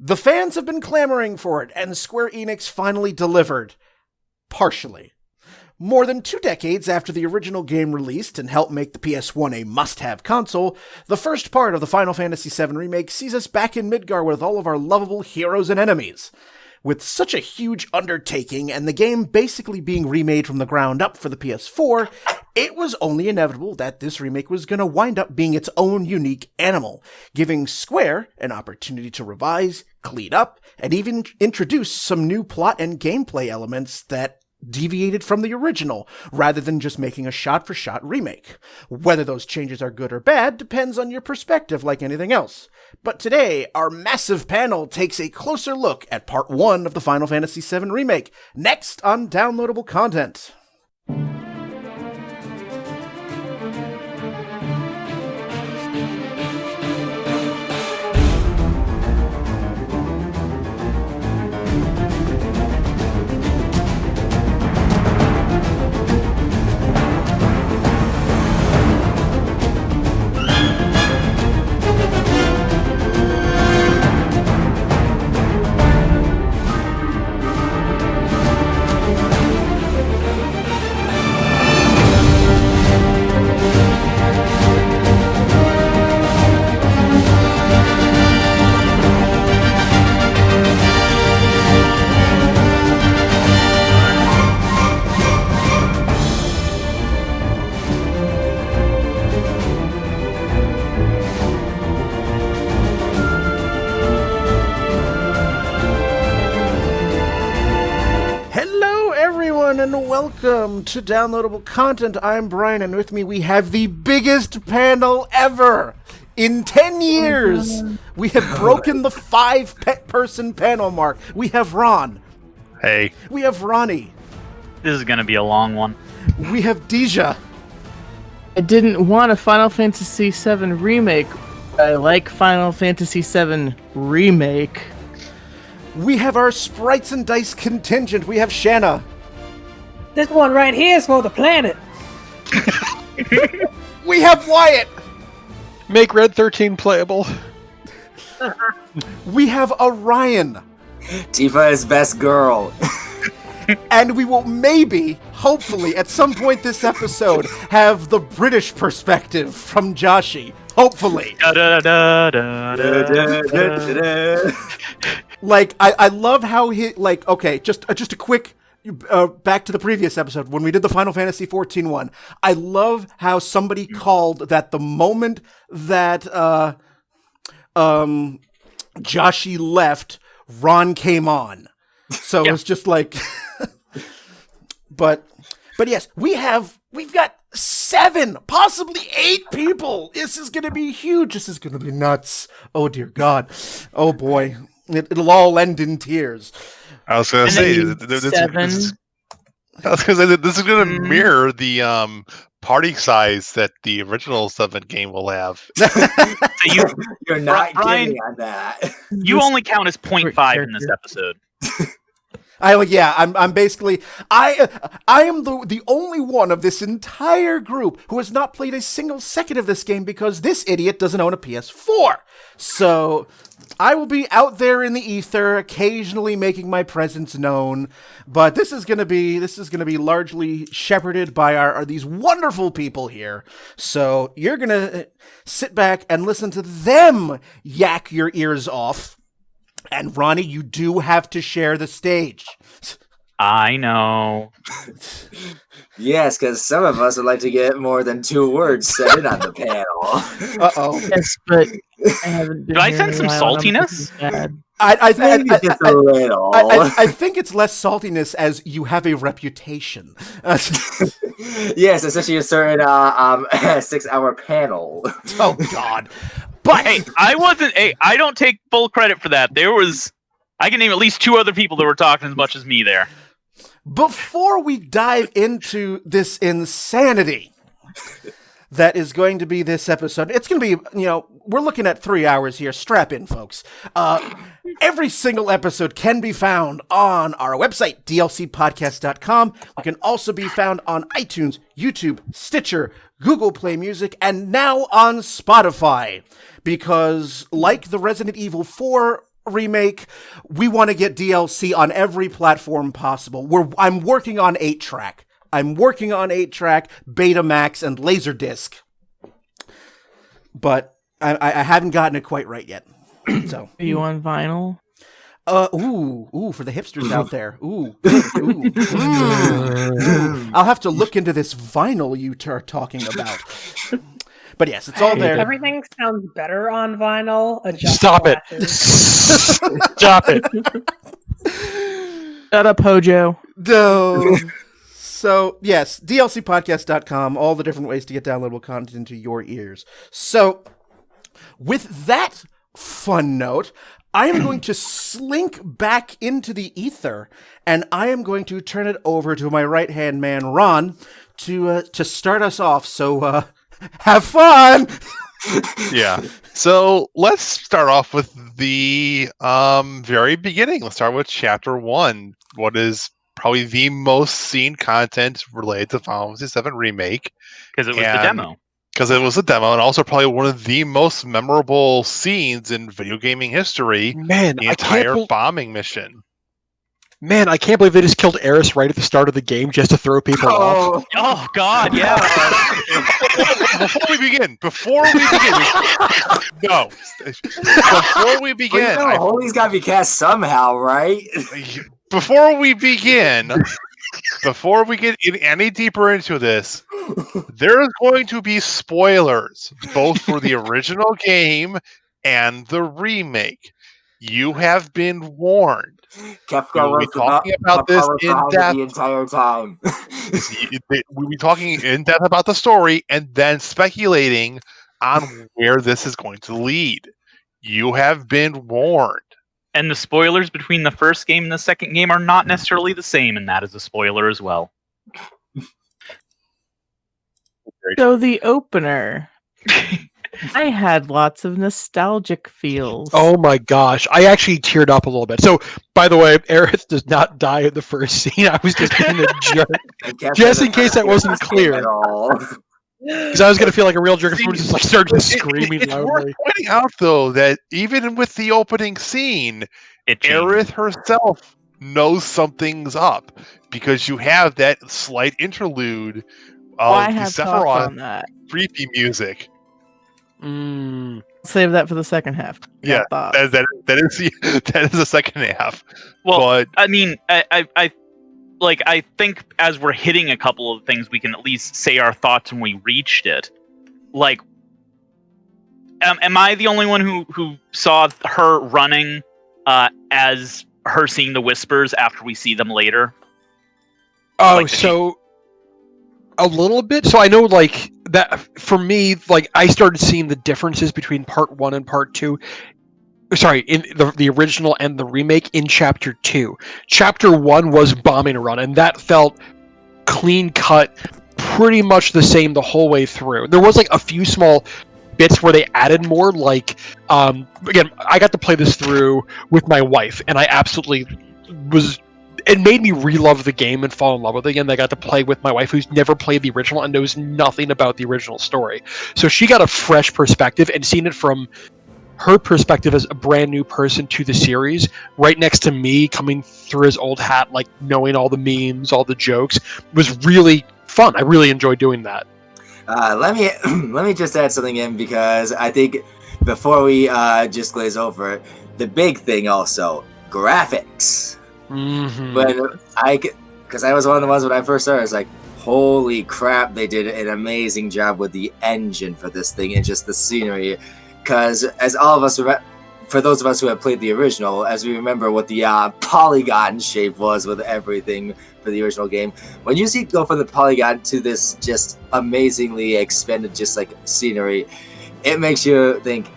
The fans have been clamoring for it, and Square Enix finally delivered. Partially. More than 2 decades after the original game released and helped make the PS1 a must-have console, the first part of the Final Fantasy VII Remake sees us back in Midgar with all of our lovable heroes and enemies. With such a huge undertaking and the game basically being remade from the ground up for the PS4, it was only inevitable that this remake was going to wind up being its own unique animal, giving Square an opportunity to revise, clean up, and even introduce some new plot and gameplay elements that deviated from the original, rather than just making a shot-for-shot remake. Whether those changes are good or bad depends on your perspective, like anything else. But today, our massive panel takes a closer look at Part 1 of the Final Fantasy VII Remake, next on Downloadable Content. And welcome to Downloadable Content. I'm Brian, and with me we have the biggest panel ever. In 10 years, we have broken the 5-person panel mark. We have Ron. Hey. We have Ronny. This is going to be a long one. We have Dejah. I didn't want a Final Fantasy VII Remake. I like Final Fantasy VII Remake. We have our Sprites and Dice contingent. We have Shanna. This one right here is for the planet. We have Wyatt. Make Red 13 playable. We have Orion. Tifa is best girl. And we will maybe, hopefully, at some point this episode, have the British perspective from Joshi. Hopefully. Like, I love how he, like, okay, just a quick... back to the previous episode when we did the Final Fantasy XIV one. I love how somebody called that the moment that Joshi left, Ron came on. So it was just like, but yes, we've got 7, possibly 8 people. This is gonna be huge. This is gonna be nuts. Oh dear God. Oh boy, it'll all end in tears. I was going to say, this is going to mirror the party size that the original 7 game will have. So you're not Brian, getting on that. You only count as 0.5 in this episode. I'm basically I am the only one of this entire group who has not played a single second of this game because this idiot doesn't own a PS4. So I will be out there in the ether, occasionally making my presence known, but this is gonna be largely shepherded by these wonderful people here. So you're gonna sit back and listen to them yak your ears off. And Ronny, you do have to share the stage. I know. Yes, because some of us would like to get more than 2 words said on the panel. Uh-oh. Yes, but I haven't been Do I sense some saltiness? I think it's less saltiness as you have a reputation. Yes, especially a certain 6-hour panel. Oh God! But hey, I don't take full credit for that. I can name at least 2 other people that were talking as much as me there. Before we dive into this insanity that is going to be this episode, it's going to be, we're looking at 3 hours here. Strap in, folks. Every single episode can be found on our website, dlcpodcast.com. We can also be found on iTunes, YouTube, Stitcher, Google Play Music, and now on Spotify. Because like the Resident Evil 4 remake. We want to get DLC on every platform possible. I'm working on 8-track. I'm working on 8-track, Betamax, and Laserdisc. But I haven't gotten it quite right yet. So Are you on vinyl? Ooh, for the hipsters out there. Ooh. I'll have to look into this vinyl you are talking about. But yes, it's all there. Everything sounds better on vinyl. Stop it. Stop it. Shut up, Hojo. No. So, yes, dlcpodcast.com, all the different ways to get downloadable content into your ears. So, with that fun note, I am going to slink back into the ether, and I am going to turn it over to my right-hand man, Ron, to start us off. So, have fun! Yeah. So let's start off with the very beginning. Let's start with Chapter 1. What is probably the most seen content related to Final Fantasy VII Remake. Because it was the demo. Because it was a demo, and also probably one of the most memorable scenes in video gaming history. Man, the entire bombing mission. Man, I can't believe they just killed Eris right at the start of the game just to throw people off. Oh God, yeah. Before we begin, no. Before we begin, well, Holy's got to be cast somehow, right? Before we begin, before we get any deeper into this, there is going to be spoilers, both for the original game and the remake. You have been warned. Capcom We'll be talking about this in depth the entire time. We'll be talking in depth about the story and then speculating on where this is going to lead. You have been warned. And the spoilers between the first game and the second game are not necessarily the same, and that is a spoiler as well. So the opener, I had lots of nostalgic feels. Oh my gosh, I actually teared up a little bit. So, by the way, Eris does not die in the first scene. I was just being a jerk. Just in case that wasn't clear. At all. Because I was going to feel like a real jerk if someone just like started screaming It's worth loudly. pointing out, though, that even with the opening scene, Aerith herself knows something's up. Because you have that slight interlude of I the have thoughts on that. creepy music. Save that for the second half. Yeah, that is the second half. Well, but I mean, I think as we're hitting a couple of things, we can at least say our thoughts when we reached it. Like, am I the only one who saw her running as her seeing the whispers after we see them later? Oh, Like, so a little bit. So I know, like, that for me, like, I started seeing the differences between part 1 and part 2. Sorry, in the original and the remake in Chapter 2. Chapter 1 was bombing run, and that felt clean cut, pretty much the same the whole way through. There was, like, a few small bits where they added more, like, again, I got to play this through with my wife, and I absolutely was... It made me re-love the game and fall in love with it again. I got to play with my wife who's never played the original and knows nothing about the original story. So she got a fresh perspective, and seeing it from her perspective as a brand new person to the series, right next to me coming through his old hat, like knowing all the memes, all the jokes, was really fun. I really enjoyed doing that. Let me just add something in, because I think before we just glaze over it, the big thing also, graphics. Mm-hmm. Because I was one of the ones when I first started, I was like, holy crap, they did an amazing job with the engine for this thing and just the scenery. Because as all of us, for those of us who have played the original, as we remember what the polygon shape was with everything for the original game, when you see go from the polygon to this just amazingly expanded, just like scenery, it makes you think,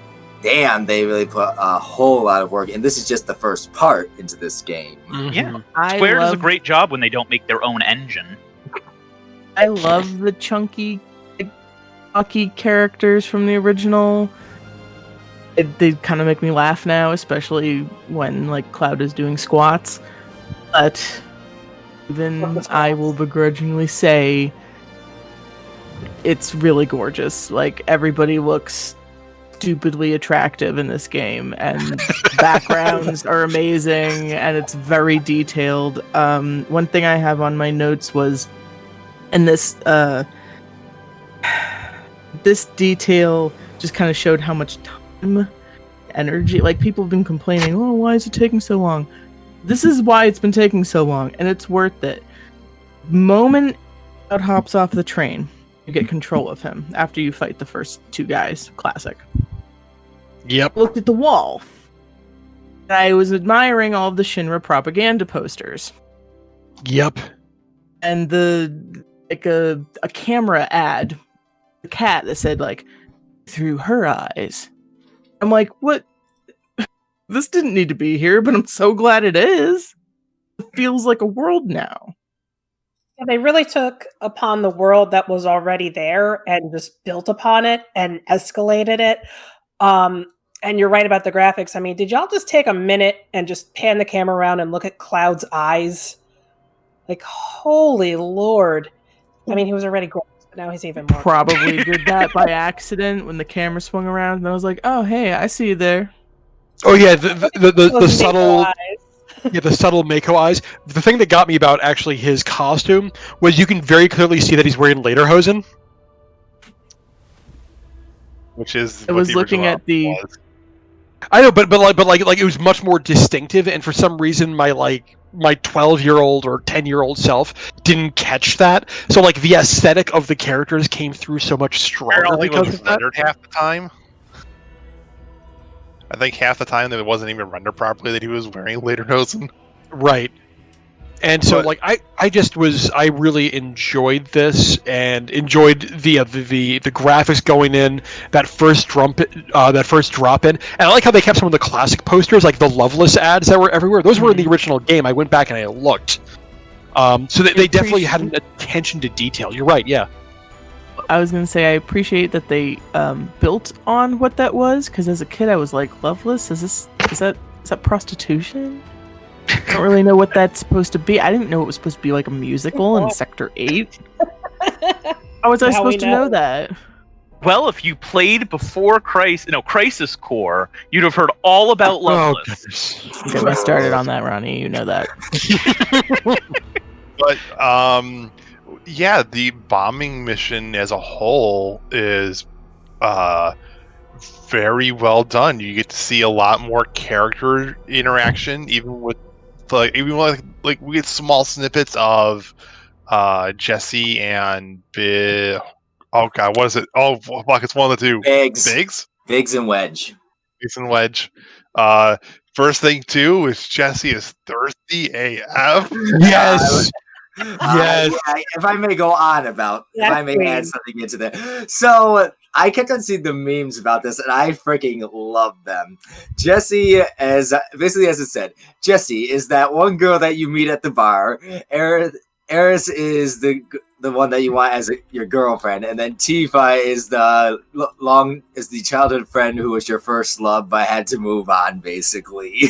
damn, they really put a whole lot of work, and this is just the first part into this game. Mm-hmm. Yeah, Square does a great job when they don't make their own engine. I love the chunky, hockey characters from the original. They kind of make me laugh now, especially when like Cloud is doing squats. But even I will begrudgingly say it's really gorgeous. Like, everybody looks stupidly attractive in this game, and backgrounds are amazing, and it's very detailed. One thing I have on my notes was, and this detail just kind of showed how much time, energy, like people have been complaining, oh, why is it taking so long? This is why it's been taking so long, and it's worth it. Moment Cloud hops off the train, you get control of him after you fight the first two guys. Classic. Yep. Looked at the wall. I was admiring all of the Shinra propaganda posters. Yep. And a camera ad, a cat that said like, through her eyes. I'm like, what? This didn't need to be here, but I'm so glad it is. It feels like a world now. Yeah, they really took upon the world that was already there and just built upon it and escalated it. And you're right about the graphics. I mean, did y'all just take a minute and just pan the camera around and look at Cloud's eyes? Like, holy Lord. I mean, he was already gorgeous, but now he's even more. Probably did that by accident when the camera swung around, and I was like, oh, hey, I see you there. Oh yeah, the subtle, the subtle Mako eyes. The thing that got me about actually his costume was you can very clearly see that he's wearing lederhosen. Which is I what was the looking original at the. was. I know, but it was much more distinctive, and for some reason my 12-year-old or 10-year-old self didn't catch that. So like the aesthetic of the characters came through so much stronger. Apparently it because was of that. rendered half the time. I think half the time that it wasn't even rendered properly that he was wearing lederhosen. Right. And so, But- I really enjoyed this and enjoyed the graphics going in, that first drop in, and I like how they kept some of the classic posters, like the Loveless ads that were everywhere. Those were in the original game. I went back and I looked. So they definitely had an attention to detail. You're right, yeah. I was gonna say I appreciate that they built on what that was, because as a kid I was like, Loveless? Is that prostitution? I don't really know what that's supposed to be. I didn't know it was supposed to be like a musical in Sector 8. How was I Now we supposed to know that? Well, if you played before Crisis Core, you'd have heard all about Loveless. goodness. Get me started on that, Ronny. You know that. But yeah, the bombing mission as a whole is very well done. You get to see a lot more character interaction, even with we get small snippets of Jesse and oh god, what is it? Oh fuck, it's one of the two. Biggs and Wedge. Biggs and Wedge. First thing too is Jesse is thirsty AF. Yes. Yes. Yeah, if I may go on about, if I may add something into there. So I kept on seeing the memes about this, and I freaking love them. Jesse, as it said, Jesse is that one girl that you meet at the bar. Eris is the one that you want as your girlfriend, and then Tifa is the childhood friend who was your first love but had to move on, basically.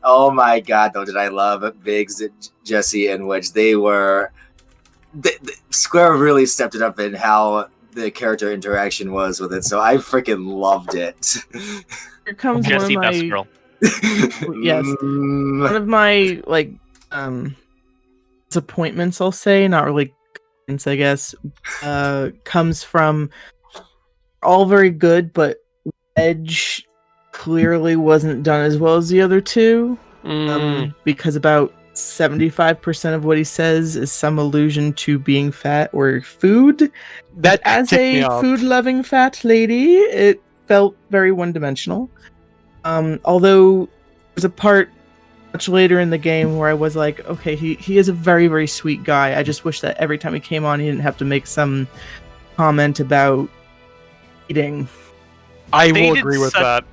Oh my god, though, did I love Biggs, Jesse, and Wedge. Square really stepped it up in how the character interaction was with it, so I freaking loved it. Here comes Jesse, one of best my girl. yes, one of my disappointments, I'll say, not really, I guess, comes from all very good, but Wedge clearly wasn't done as well as the other two, because about 75% of what he says is some allusion to being fat or food. That as a food-loving fat lady, it felt very one-dimensional. Although there's a part much later in the game where I was like, okay, he is a very, very sweet guy. I just wish that every time he came on, he didn't have to make some comment about eating. I will agree with that.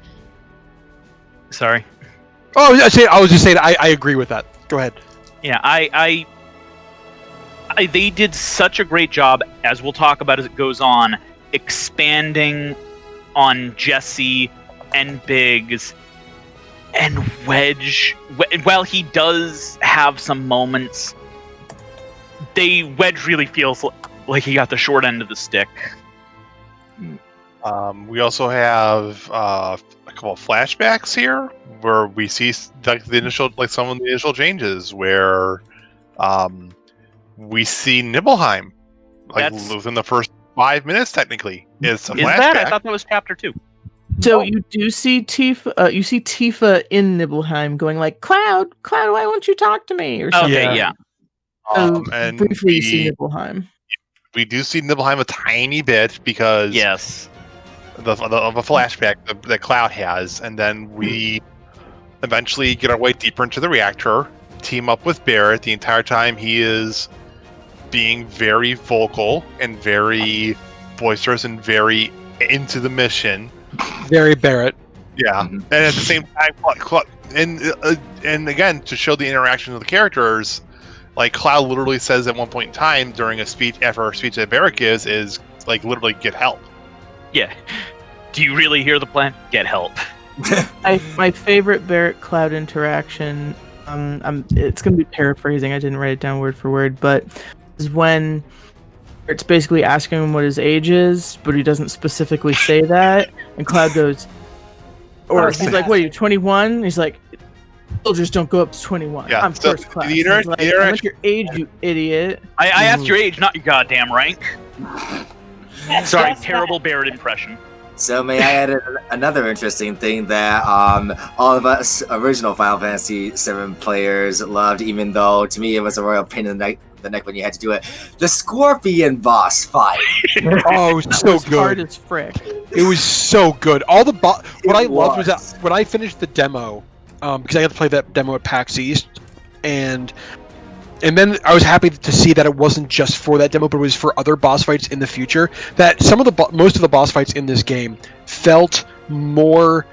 Sorry. Oh, I was just saying, I agree with that. Go ahead. Yeah, I they did such a great job, as we'll talk about as it goes on, expanding on Jesse and Biggs and Wedge. While he does have some moments, Wedge really feels like he got the short end of the stick. We also have a couple of flashbacks here where we see like some of the initial changes where we see Nibelheim within the first 5 minutes. Technically, it's a flashback. That? I thought that was chapter 2. So you do see Tifa. You see Tifa in Nibelheim going like, "Cloud, why won't you talk to me?" Or something. Okay, yeah. And briefly, you see Nibelheim. We do see Nibelheim a tiny bit because of a flashback that Cloud has, and then we eventually get our way deeper into the reactor, team up with Barrett. The entire time he is being very vocal and very boisterous and very into the mission. Very Barrett. Yeah, and at the same time, and again, to show the interaction of the characters, like Cloud literally says at one point in time during a speech, after a speech that Barrett gives, is like literally get help. Yeah. Do you really hear the plan? Get help. My favorite Barrett Cloud interaction, it's going to be paraphrasing, I didn't write it down word for word, but is when it's basically asking him what his age is, but he doesn't specifically say that, and Cloud goes, or he's like, what are you, 21? He's like, soldiers don't go up to 21. Yeah, I'm so first class. the I meant your age, you idiot. I asked your age, not your goddamn rank. Sorry, terrible Barrett impression. So may I add another interesting thing that all of us original Final Fantasy VII players loved, even though to me it was a royal pain in the neck when you had to do it. The Scorpion boss fight. Oh, so good. Hard as frick. It was so good. All the what I loved was that when I finished the demo, because I got to play that demo at PAX East, and then I was happy to see that it wasn't just for that demo, but it was for other boss fights in the future. That most of the boss fights in this game felt more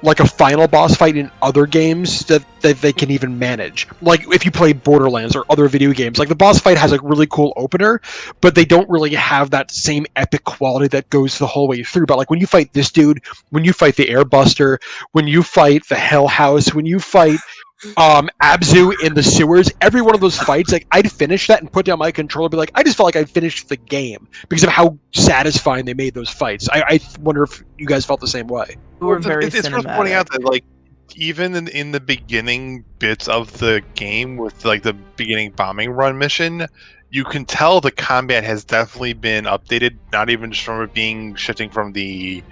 like a final boss fight in other games that they can even manage. Like if you play Borderlands or other video games, like the boss fight has a really cool opener, but they don't really have that same epic quality that goes the whole way through. But like when you fight this dude, when you fight the Airbuster, when you fight the Hell House, when you fight Abzu in the sewers, every one of those fights, like I'd finish that and put down my controller, be like, I just felt like I finished the game because of how satisfying they made those fights. I wonder if you guys felt the same way. We're very it's worth pointing out that like even in the beginning bits of the game with like the beginning bombing run mission, you can tell the combat has definitely been updated, not even just from it being shifting from the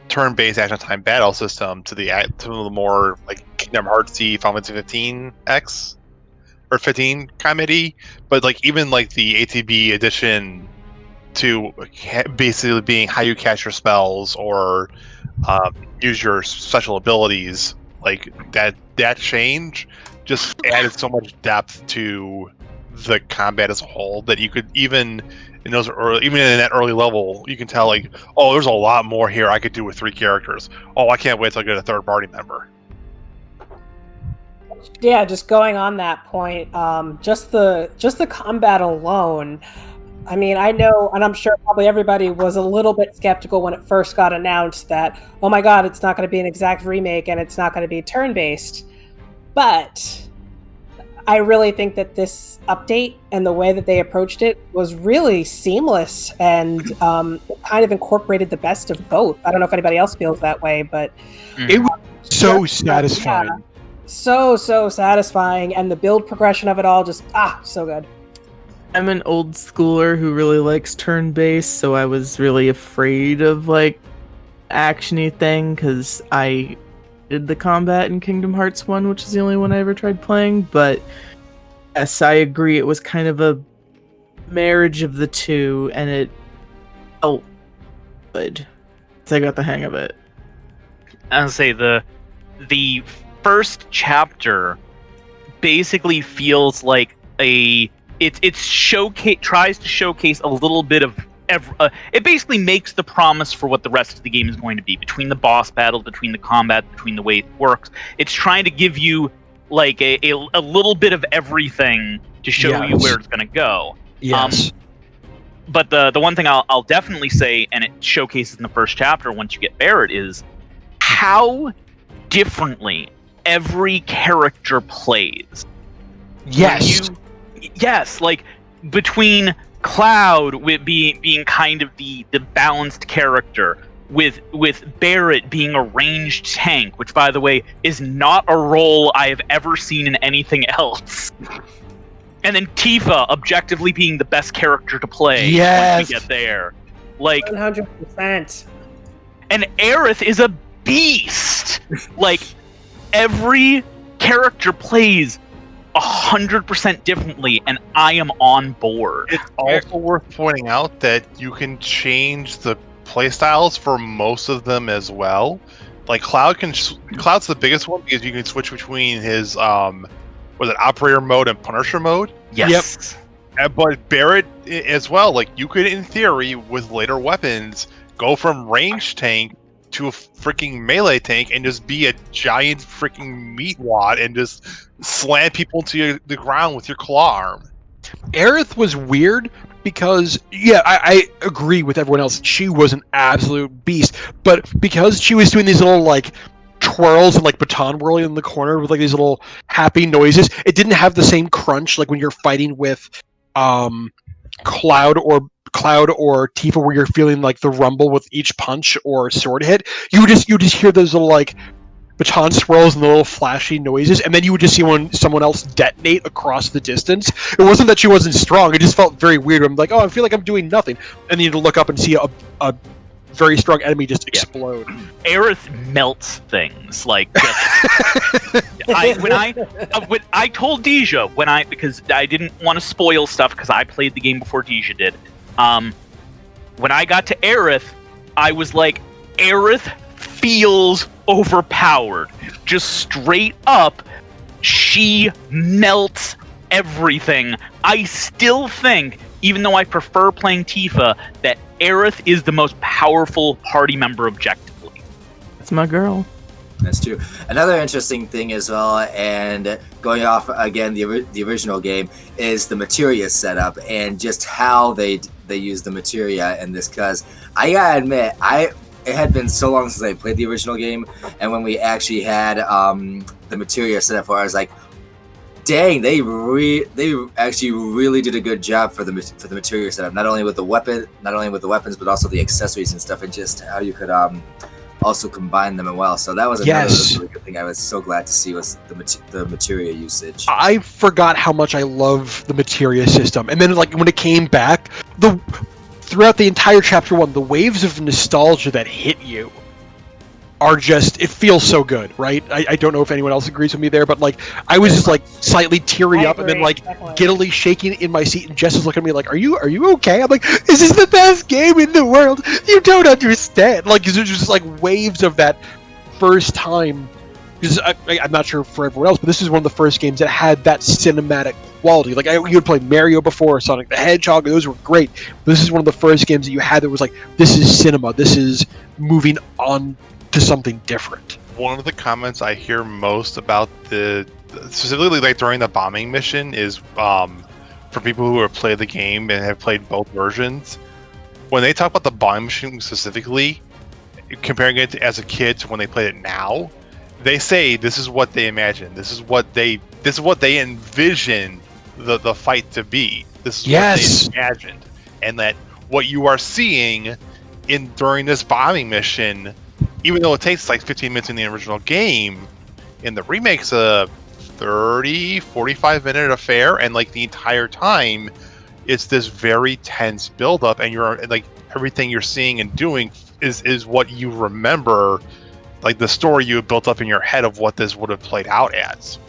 turn-based action time battle system to the more like Kingdom Heartsy Final Fantasy 15X or 15 comedy, but like even like the ATB addition to basically being how you cast your spells or use your special abilities, like that change just added so much depth to the combat as a whole that you could even in that early level, you can tell like, oh, there's a lot more here I could do with 3 characters. Oh, I can't wait till I get a third party member. Yeah, just going on that point, just the combat alone. I mean, I know, and I'm sure probably everybody was a little bit skeptical when it first got announced that, oh my god, it's not going to be an exact remake and it's not going to be turn-based. But I really think that this update and the way that they approached it was really seamless and it kind of incorporated the best of both. I don't know if anybody else feels that way, but it was so satisfying. Yeah, so satisfying, and the build progression of it all just so good. I'm an old schooler who really likes turn-based, so I was really afraid of like action-y thing because I did the combat in Kingdom Hearts 1, which is the only one I ever tried playing, but yes, I agree, it was kind of a marriage of the two, and it felt good. So I got the hang of it. I would say the first chapter basically feels like it tries to showcase a little bit of it basically makes the promise for what the rest of the game is going to be, between the boss battles, between the combat, between the way it works. It's trying to give you like a little bit of everything to show you where it's going to go. Yes. But the one thing I'll definitely say, and it showcases in the first chapter once you get Barrett, is how differently every character plays. Yes. Yes, like between Cloud with being kind of the balanced character, with Barrett being a ranged tank, which by the way is not a role I have ever seen in anything else. And then Tifa objectively being the best character to play once we get there. Like 100%. And Aerith is a beast. Like every character plays 100% differently, and I am on board. It's also worth pointing out that you can change the playstyles for most of them as well. Like Cloud's the biggest one because you can switch between his operator mode and Punisher mode. Yes. Yep. But Barrett as well. Like you could, in theory, with later weapons, go from ranged tank to a freaking melee tank and just be a giant freaking meat wad and just slam people to the ground with your claw arm. Aerith was weird because, yeah, I agree with everyone else. She was an absolute beast, but because she was doing these little like twirls and like baton whirling in the corner with like these little happy noises, it didn't have the same crunch like when you're fighting with Cloud or Tifa, where you're feeling like the rumble with each punch or sword hit. You just hear those little like baton swirls and the little flashy noises, and then you would just see someone else detonate across the distance. It wasn't that she wasn't strong; it just felt very weird. I'm like, oh, I feel like I'm doing nothing, and then you look up and see a very strong enemy just explode. Aerith melts things like. I told Dejah because I didn't want to spoil stuff because I played the game before Dejah did. When I got to Aerith, I was like, Aerith feels overpowered. Just straight up, she melts everything. I still think, even though I prefer playing Tifa, that Aerith is the most powerful party member objectively. That's my girl. That's true. Another interesting thing as well, and going off again the original game, is the materia setup and just how they use the materia in this. Because I gotta admit, it had been so long since I played the original game, and when we actually had the materia set up for it, I was like, dang, they actually really did a good job for the materia setup. Not only with the weapons, but also the accessories and stuff, and just how you could also combine them as well. So that was another really good thing I was so glad to see, was the materia usage. I forgot how much I love the materia system, and then like when it came back, throughout the entire chapter 1, the waves of nostalgia that hit you are just, it feels so good, right? I don't know if anyone else agrees with me there, but like I was just like slightly teary up and then like giddily shaking in my seat, and Jess was looking at me like, are you okay? I'm like, this is the best game in the world. You don't understand. Like there's just like waves of that first time. Because I'm not sure for everyone else, but this is one of the first games that had that cinematic quality. Like you had played Mario before, Sonic the Hedgehog, those were great. But this is one of the first games that you had that was like, this is cinema. This is moving on to something different. One of the comments I hear most about specifically like during the bombing mission is for people who have played the game and have played both versions, when they talk about the bombing mission specifically, comparing it as a kid to when they played it now, they say this is what they imagine. This is what they envision the fight to be. This is what they imagined, and that what you are seeing during this bombing mission, even though it takes like 15 minutes in the original game, in the remake's a 30-45 minute affair, and like the entire time it's this very tense build-up, and you're like, everything you're seeing and doing is what you remember, like the story you have built up in your head of what this would have played out as.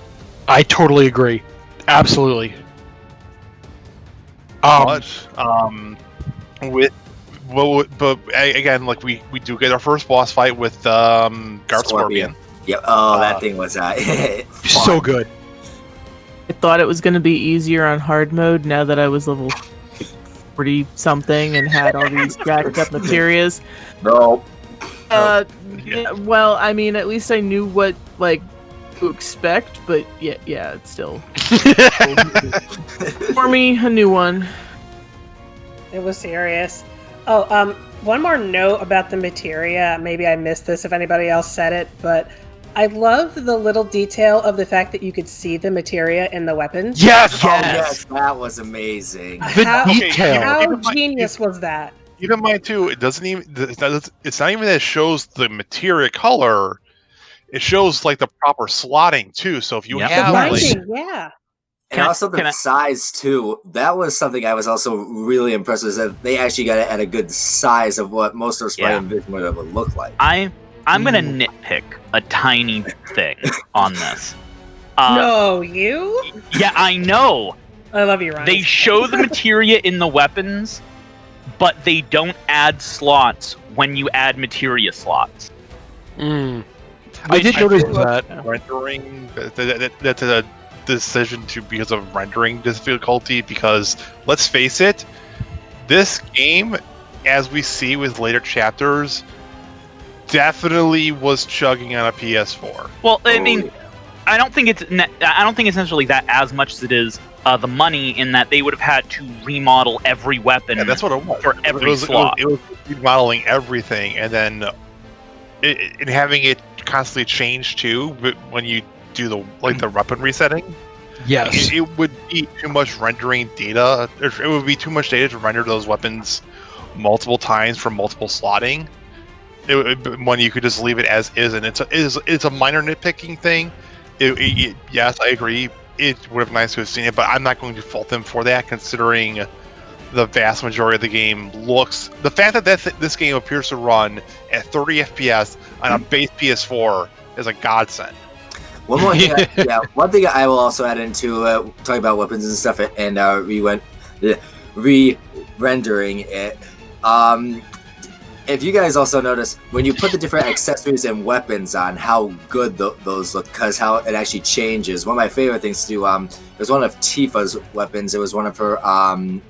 I totally agree. Absolutely. But again, like we do get our first boss fight with Guard Scorpion. Yep. Oh, that thing was so good. I thought it was going to be easier on hard mode now that I was level 40 something and had all these jacked up materias. No. Yeah, well, I mean, at least I knew what like to expect, but yeah, it's still for me a new one. It was serious. Oh, one more note about the materia. Maybe I missed this if anybody else said it, but I love the little detail of the fact that you could see the materia in the weapons. Yes, Oh, yes, that was amazing. The How, detail. how genius was that? Keep in mind too, it doesn't even. It's not even that it shows the materia color. It shows like the proper slotting too. So if you Yep. have The like, binding, yeah. And also the size too. That was something I was also really impressed with. That they actually got it at a good size of what most of Spy and Vision would look like. I'm gonna nitpick a tiny thing on this. No, you? Yeah, I know. I love you, Ronny. They show the materia in the weapons, but they don't add slots when you add materia slots. I did notice that. rendering. That's a decision because of rendering difficulty. Because let's face it, this game, as we see with later chapters, definitely was chugging on a PS4. Well, I mean, I don't think it's necessarily that as much as it is the money in that they would have had to remodel every weapon. Yeah, that's what it was for every slot. It was remodeling everything, and then and having it constantly change too. But when you do the weapon resetting, Yes. it would be too much rendering data. It would be too much data to render those weapons multiple times for multiple slotting. When you could just leave it as is, and it's a minor nitpicking thing. Yes, I agree. It would have been nice to have seen it, but I'm not going to fault them for that, considering the vast majority of the game looks. The fact that this game appears to run at 30 FPS on a base PS4 is a godsend. One more thing, one thing I will also add into talking about weapons and stuff, and re-rendering it. If you guys also notice, when you put the different accessories and weapons on, how good those look, because how it actually changes. One of my favorite things to do, it was one of Tifa's weapons. It was one of her, one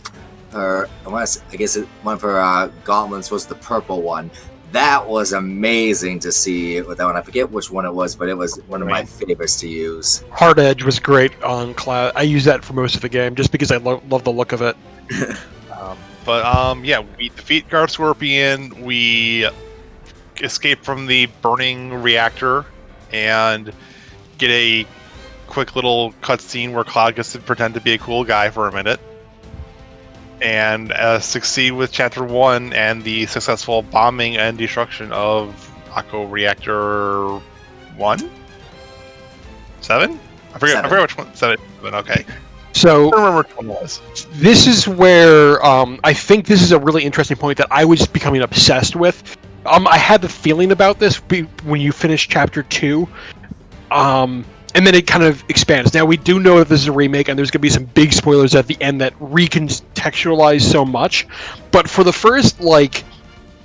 of her gauntlets was the purple one. That was amazing to see with that one. I forget which one it was, but it was one of my favorites to use. Hard Edge was great on Cloud. I use that for most of the game just because I love the look of it. We defeat Garth Scorpion, we escape from the burning reactor, and get a quick little cutscene where Cloud gets to pretend to be a cool guy for a minute, and succeed with Chapter 1 and the successful bombing and destruction of Mako Reactor 1? 7? I forget which one. 7, okay. So I don't remember which one it was. this is where I think this is a really interesting point that I was becoming obsessed with. I had the feeling about this when you finish Chapter 2, and then it kind of expands. Now, we do know that this is a remake, and there's going to be some big spoilers at the end that recontextualize so much, but for the first,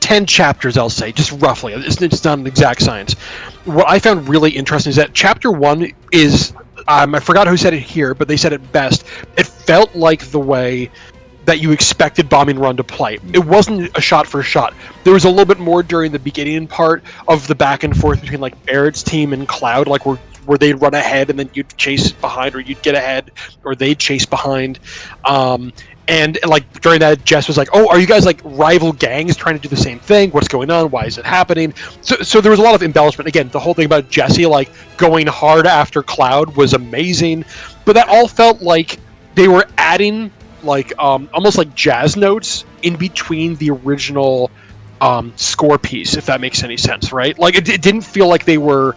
10 chapters, I'll say, just roughly, it's not an exact science, what I found really interesting is that Chapter 1 is... I forgot who said it here, but they said it best. It felt like the way that you expected Bombing Run to play. It wasn't a shot for shot. There was a little bit more during the beginning part of the back and forth between Barrett's team and Cloud, where they'd run ahead and then you'd chase behind, or you'd get ahead, or they'd chase behind. And during that, Jess was like, "Oh, are you guys rival gangs trying to do the same thing? What's going on? Why is it happening?" So there was a lot of embellishment. Again, the whole thing about Jesse going hard after Cloud was amazing, but that all felt like they were adding almost like jazz notes in between the original score piece, if that makes any sense, right? It didn't feel like they were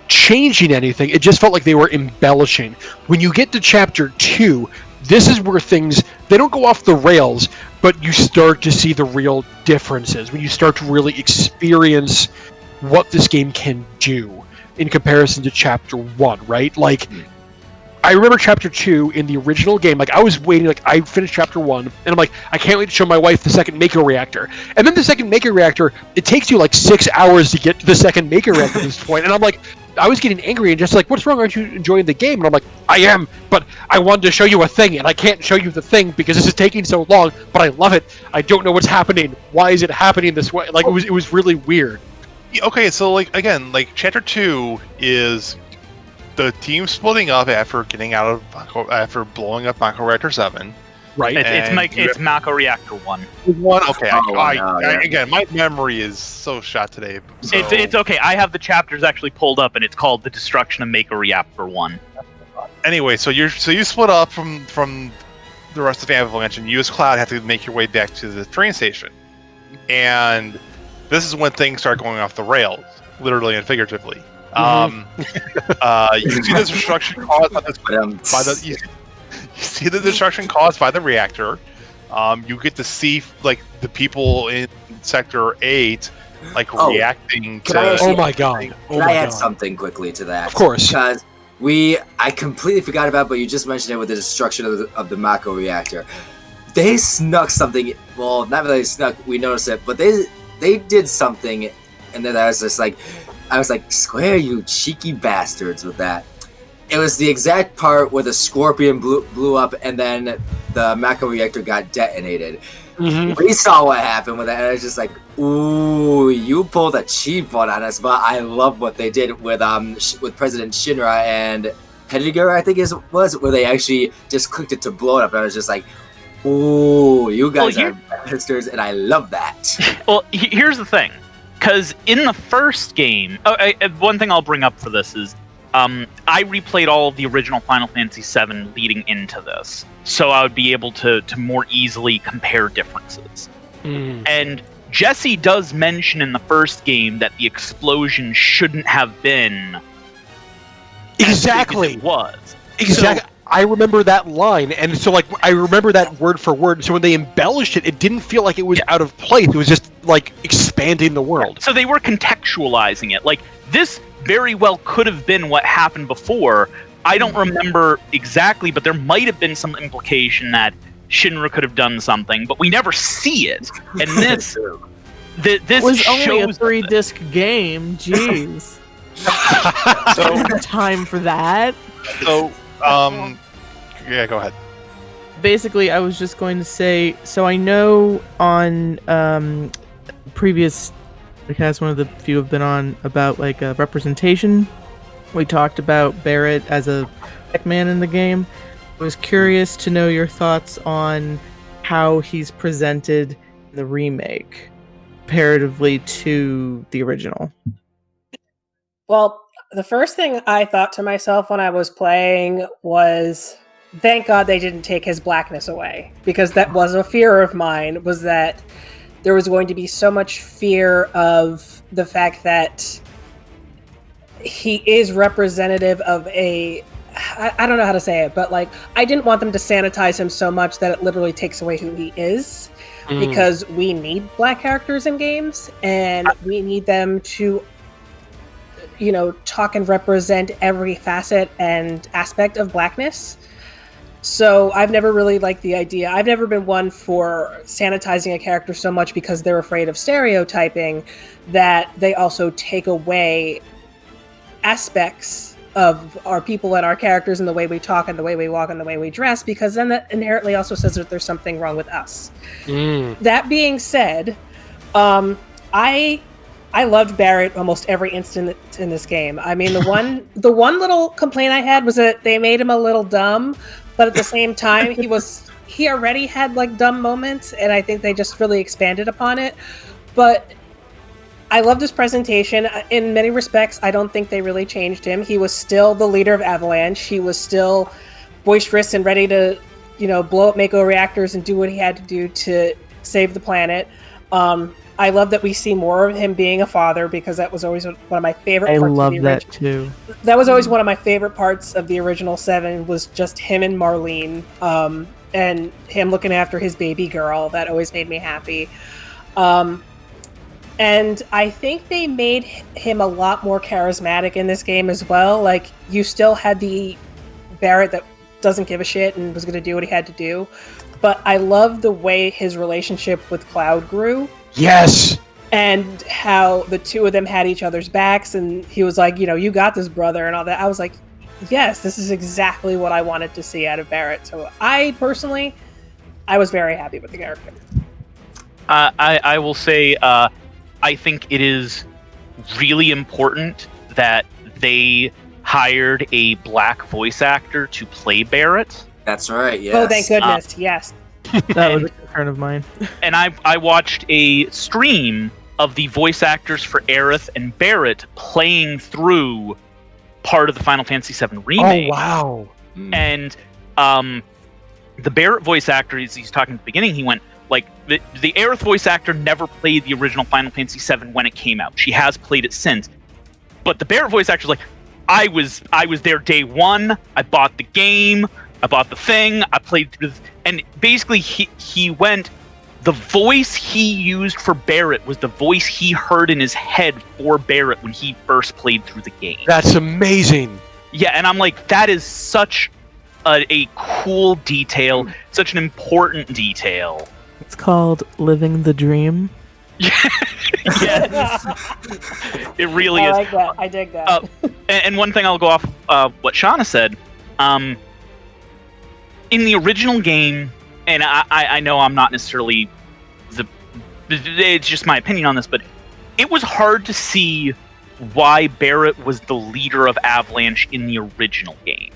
changing anything. It just felt like they were embellishing. When you get to Chapter 2, this is where things, they don't go off the rails, but you start to see the real differences when you start to really experience what this game can do in comparison to Chapter 1, right? I remember Chapter 2 in the original game, I was waiting, I finished Chapter 1, and I'm I can't wait to show my wife the second Mako Reactor. And then the second Mako Reactor, it takes you 6 hours to get to the second Mako Reactor at this point, and I'm I was getting angry and just what's wrong? Aren't you enjoying the game? And I'm I am, but I wanted to show you a thing, and I can't show you the thing because this is taking so long, but I love it. I don't know what's happening. Why is it happening this way? It was really weird. Okay, so again, Chapter 2 is the team splitting up after getting after blowing up Mako Reactor 7, Right. It's Mako Reactor 1. One. Okay. Yeah. Again, my memory is so shot today. So. It's okay. I have the chapters actually pulled up, and it's called The Destruction of Mako Reactor 1. Anyway, so you split up from the rest of Avalanche, and you as Cloud have to make your way back to the train station. And this is when things start going off the rails, literally and figuratively. You see the destruction caused by the you see the destruction caused by the reactor. You get to see like the people in Sector 8 reacting to. Oh my god! Can I add something quickly to that? Of course. Because I completely forgot about, but you just mentioned it with the destruction of the Mako reactor. They snuck something. Well, not really snuck. We noticed it, but they did something, and then I was like, Square, you cheeky bastards with that. It was the exact part where the Scorpion blew up, and then the Mako reactor got detonated. We saw what happened with that, and I was just like, ooh, you pulled a cheap one on us, but I love what they did with President Shinra and Midgar, I think it was, where they actually just clicked it to blow it up, and I was just like, ooh, you guys are bastards, and I love that. Well, here's the thing, because in the first game, one thing I'll bring up for this is, I replayed all of the original Final Fantasy VII leading into this, so I would be able to more easily compare differences. And Jesse does mention in the first game that the explosion shouldn't have been exactly as big as it was. Exactly. So, I remember that line, and so I remember that word for word. So when they embellished it, it didn't feel like it was out of place. It was just expanding the world. So they were contextualizing it. This very well could have been what happened before. I don't remember exactly, but there might have been some implication that Shinra could have done something, but we never see it. And this was only a 3-disc game. Jeez. So time for that. So, yeah, go ahead. Basically, I was just going to say, so I know on previous podcast, one of the few have been on about representation. We talked about Barrett as a black man in the game. I was curious to know your thoughts on how he's presented in the remake comparatively to the original. Well, the first thing I thought to myself when I was playing was, thank God they didn't take his blackness away, because that was a fear of mine, was that there was going to be so much fear of the fact that he is representative of I don't know how to say it, but I didn't want them to sanitize him so much that it literally takes away who he is, because we need black characters in games, and we need them to talk and represent every facet and aspect of blackness. So I've never really liked the idea. I've never been one for sanitizing a character so much because they're afraid of stereotyping that they also take away aspects of our people and our characters and the way we talk and the way we walk and the way we dress, because then that inherently also says that there's something wrong with us. That being said, I loved Barrett almost every instant in this game. I mean, the one little complaint I had was that they made him a little dumb, but at the same time, he already had dumb moments, and I think they just really expanded upon it. But I loved his presentation. In many respects, I don't think they really changed him. He was still the leader of Avalanche. He was still boisterous and ready to, blow up Mako reactors and do what he had to do to save the planet. I love that we see more of him being a father, because that was always one of my favorite parts. I love that too. That was always one of my favorite parts of the original 7, was just him and Marlene, and him looking after his baby girl. That always made me happy. And I think they made him a lot more charismatic in this game as well. You still had the Barrett that doesn't give a shit and was going to do what he had to do. But I love the way his relationship with Cloud grew. Yes! And how the two of them had each other's backs, and he was like, you got this, brother, and all that. I was like, yes, this is exactly what I wanted to see out of Barrett. So I was very happy with the character. I will say, I think it is really important that they hired a black voice actor to play Barrett. That's right, yes. Oh, thank goodness, yes. That was a concern of mine. And I watched a stream of the voice actors for Aerith and Barrett playing through part of the Final Fantasy VII Remake. Oh, wow. And the Barrett voice actor, he's talking at the beginning, he went, like, the Aerith voice actor never played the original Final Fantasy VII when it came out. She has played it since. But the Barrett voice actor's like, I was there day one, I bought the game, I bought the thing, I played through and basically he went, the voice he used for Barrett was the voice he heard in his head for Barrett when he first played through the game. That's amazing. Yeah, and I'm like, that is such a cool detail, such an important detail. It's called living the dream. Yes. It really I is. like that. I dig that. And one thing I'll go off what Shanna said. In the original game, and I know I'm not necessarily it's just my opinion on this, but it was hard to see why Barrett was the leader of Avalanche in the original game.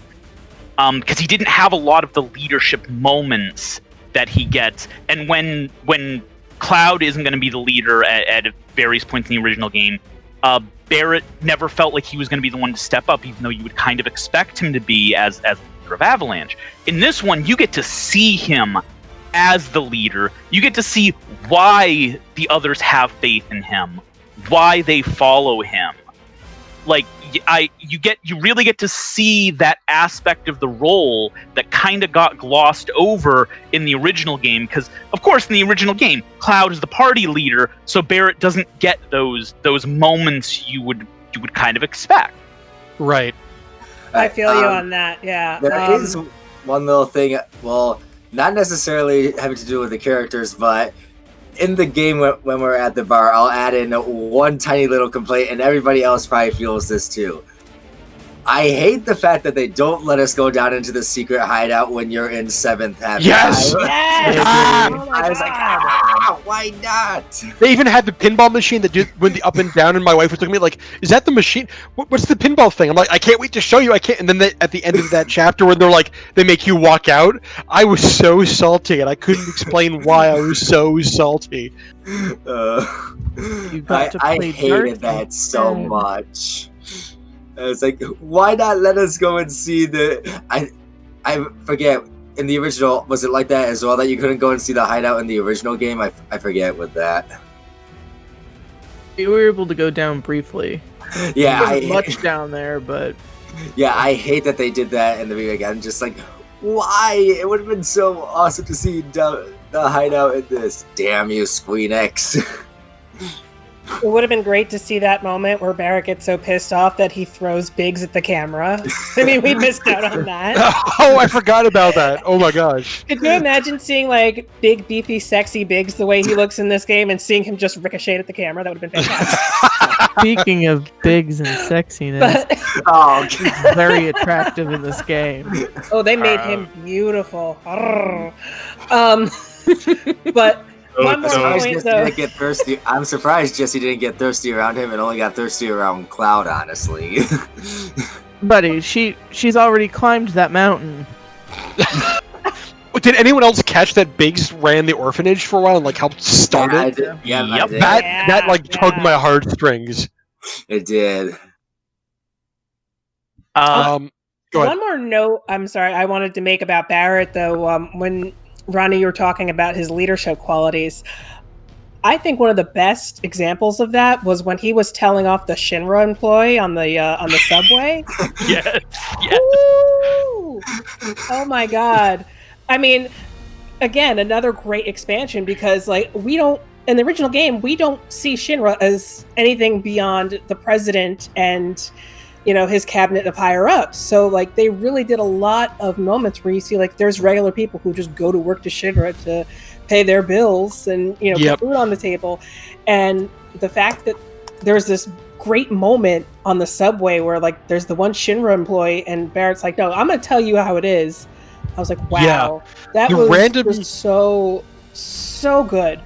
Because he didn't have a lot of the leadership moments that he gets, and when Cloud isn't going to be the leader at various points in the original game, Barrett never felt like he was going to be the one to step up, even though you would kind of expect him to be as leader of Avalanche. In this one, you get to see him as the leader. You get to see why the others have faith in him, why they follow him. Like, you really get to see that aspect of the role that kind of got glossed over in the original game, because of course in the original game Cloud is the party leader, so Barrett doesn't get those moments you would kind of expect. Right. I feel you on that. Yeah. There is one little thing. Well, not necessarily having to do with the characters, but in the game when we're at the bar, I'll add in one tiny little complaint, and everybody else probably feels this too. I hate the fact that they don't let us go down into the secret hideout when you're in 7th Heaven. Yes! I was like, why not? They even had the pinball machine that went the up and down, and my wife was looking at me like, is that the machine? What's the pinball thing? I'm like, I can't wait to show you. I can't. And then at the end of that chapter, when they're like, they make you walk out, I was so salty, and I couldn't explain why I was so salty. I hated that so much. I was like, why not let us go and see the... I forget, in the original, was it like that as well, that you couldn't go and see the hideout in the original game? I forget with that. We were able to go down briefly. Yeah, There wasn't much down there, but... Yeah, I hate that they did that in the remake. I'm just like, why? It would have been so awesome to see the hideout in this. Damn you, Squeenix. It would have been great to see that moment where Barrett gets so pissed off that he throws Biggs at the camera. I mean, we missed out on that. Oh, I forgot about that. Oh my gosh. Could you imagine seeing, like, big, beefy, sexy Biggs the way he looks in this game and seeing him just ricochet at the camera? That would have been fantastic. Speaking of Biggs and sexiness, he's very attractive in this game. Oh, they made him beautiful. But... One more point, though. Didn't get thirsty. I'm surprised Jesse didn't get thirsty around him and only got thirsty around Cloud, honestly. Buddy, she's already climbed that mountain. Did anyone else catch that Biggs ran the orphanage for a while and like helped start it? Yeah, Yep. I did. That like tugged my heartstrings. It did. Go ahead. One more note, I'm sorry, I wanted to make about Barrett, though. When Ronny, you were talking about his leadership qualities. I think one of the best examples of that was when he was telling off the Shinra employee on the subway. Yes. Ooh! Oh my god! I mean, again, another great expansion because, like, we don't in the original game we don't see Shinra as anything beyond the president and, you know, his cabinet of higher ups. So, like, they really did a lot of moments where you see, like, there's regular people who just go to work to Shinra to pay their bills and, you know, put food on the table. And the fact that there's this great moment on the subway where, like, there's the one Shinra employee and Barrett's like, no, I'm going to tell you how it is. I was like, wow, that was so good.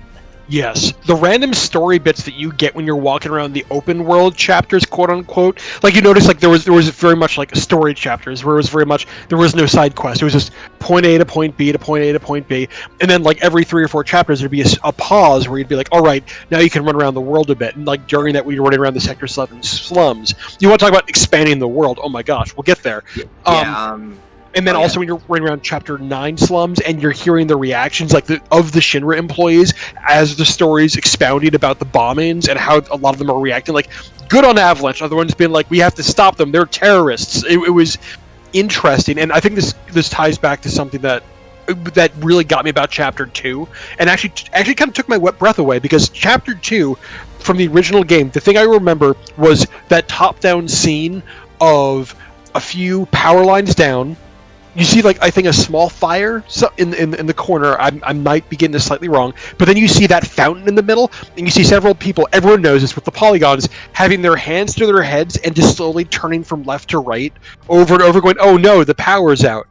Yes, the random story bits that you get when you're walking around the open world chapters, quote unquote, like you notice, like there was very much like story chapters where it was very much there was no side quest. It was just point A to point B to point A to point B, and then like every 3 or 4 chapters there'd be a pause where you'd be like, all right, now you can run around the world a bit, and like during that when you're running around the Sector 7 slums, you want to talk about expanding the world? Oh my gosh, we'll get there. And then also when you're running around Chapter 9 slums and you're hearing the reactions like of the Shinra employees as the stories expounding about the bombings and how a lot of them are reacting. Like, good on Avalanche. Other ones being like, we have to stop them. They're terrorists. It was interesting. And I think this ties back to something that really got me about Chapter 2 and actually kind of took my wet breath away, because Chapter 2 from the original game, the thing I remember was that top-down scene of a few power lines down. You see, like, I think a small fire in the corner. I might be getting this slightly wrong, but then you see that fountain in the middle, and you see several people. Everyone knows this with the polygons, having their hands to their heads and just slowly turning from left to right, over and over, going, "Oh no, the power's out!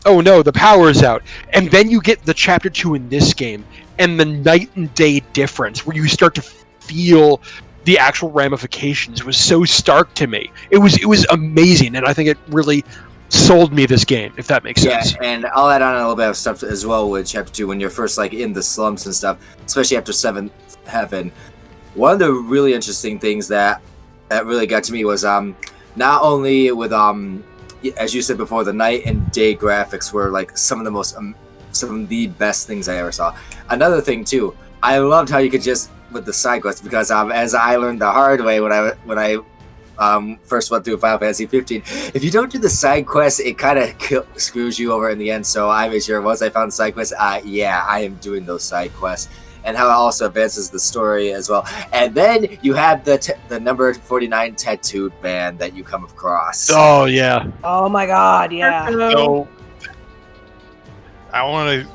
Oh no, the power's out!" And then you get the Chapter 2 in this game, and the night and day difference, where you start to feel the actual ramifications, was so stark to me. It was amazing, and I think it really sold me this game, if that makes sense. Yeah, and I'll add on a little bit of stuff as well with Chapter 2 when you're first like in the slums and stuff, especially after 7th Heaven. One of the really interesting things that really got to me was not only with as you said before, the night and day graphics were like some of the best things I ever saw. Another thing too, I loved how you could just with the side quests, because as I learned the hard way when I first went through Final Fantasy 15. If you don't do the side quests, it kind of screws you over in the end. So I made sure once I found the side quests, I am doing those side quests, and how it also advances the story as well. And then you have the number 49 tattooed band that you come across. Oh yeah. Oh my god, yeah. So I want to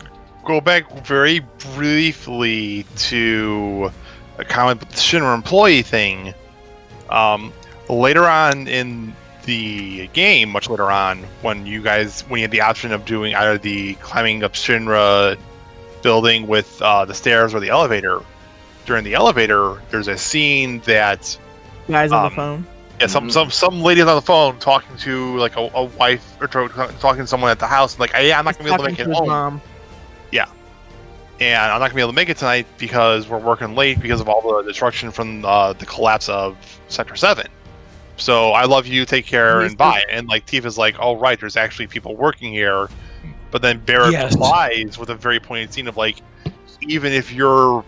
go back very briefly to a comment with the Shinra employee thing. Later on in the game, much later on, when you had the option of doing either the climbing up Shinra building with the stairs or the elevator, during the elevator, there's a scene that Guys on the phone. Yeah, some lady on the phone talking to like a wife or talking to someone at the house, like, "Hey, I'm not gonna be able to make it home." Mom. Yeah, and I'm not gonna be able to make it tonight because we're working late because of all the destruction from the collapse of Sector 7. So I love you, take care, and bye. And like Tifa's like, "Oh right, there's actually people working here," but then Barrett replies with a very poignant scene of like, even if you're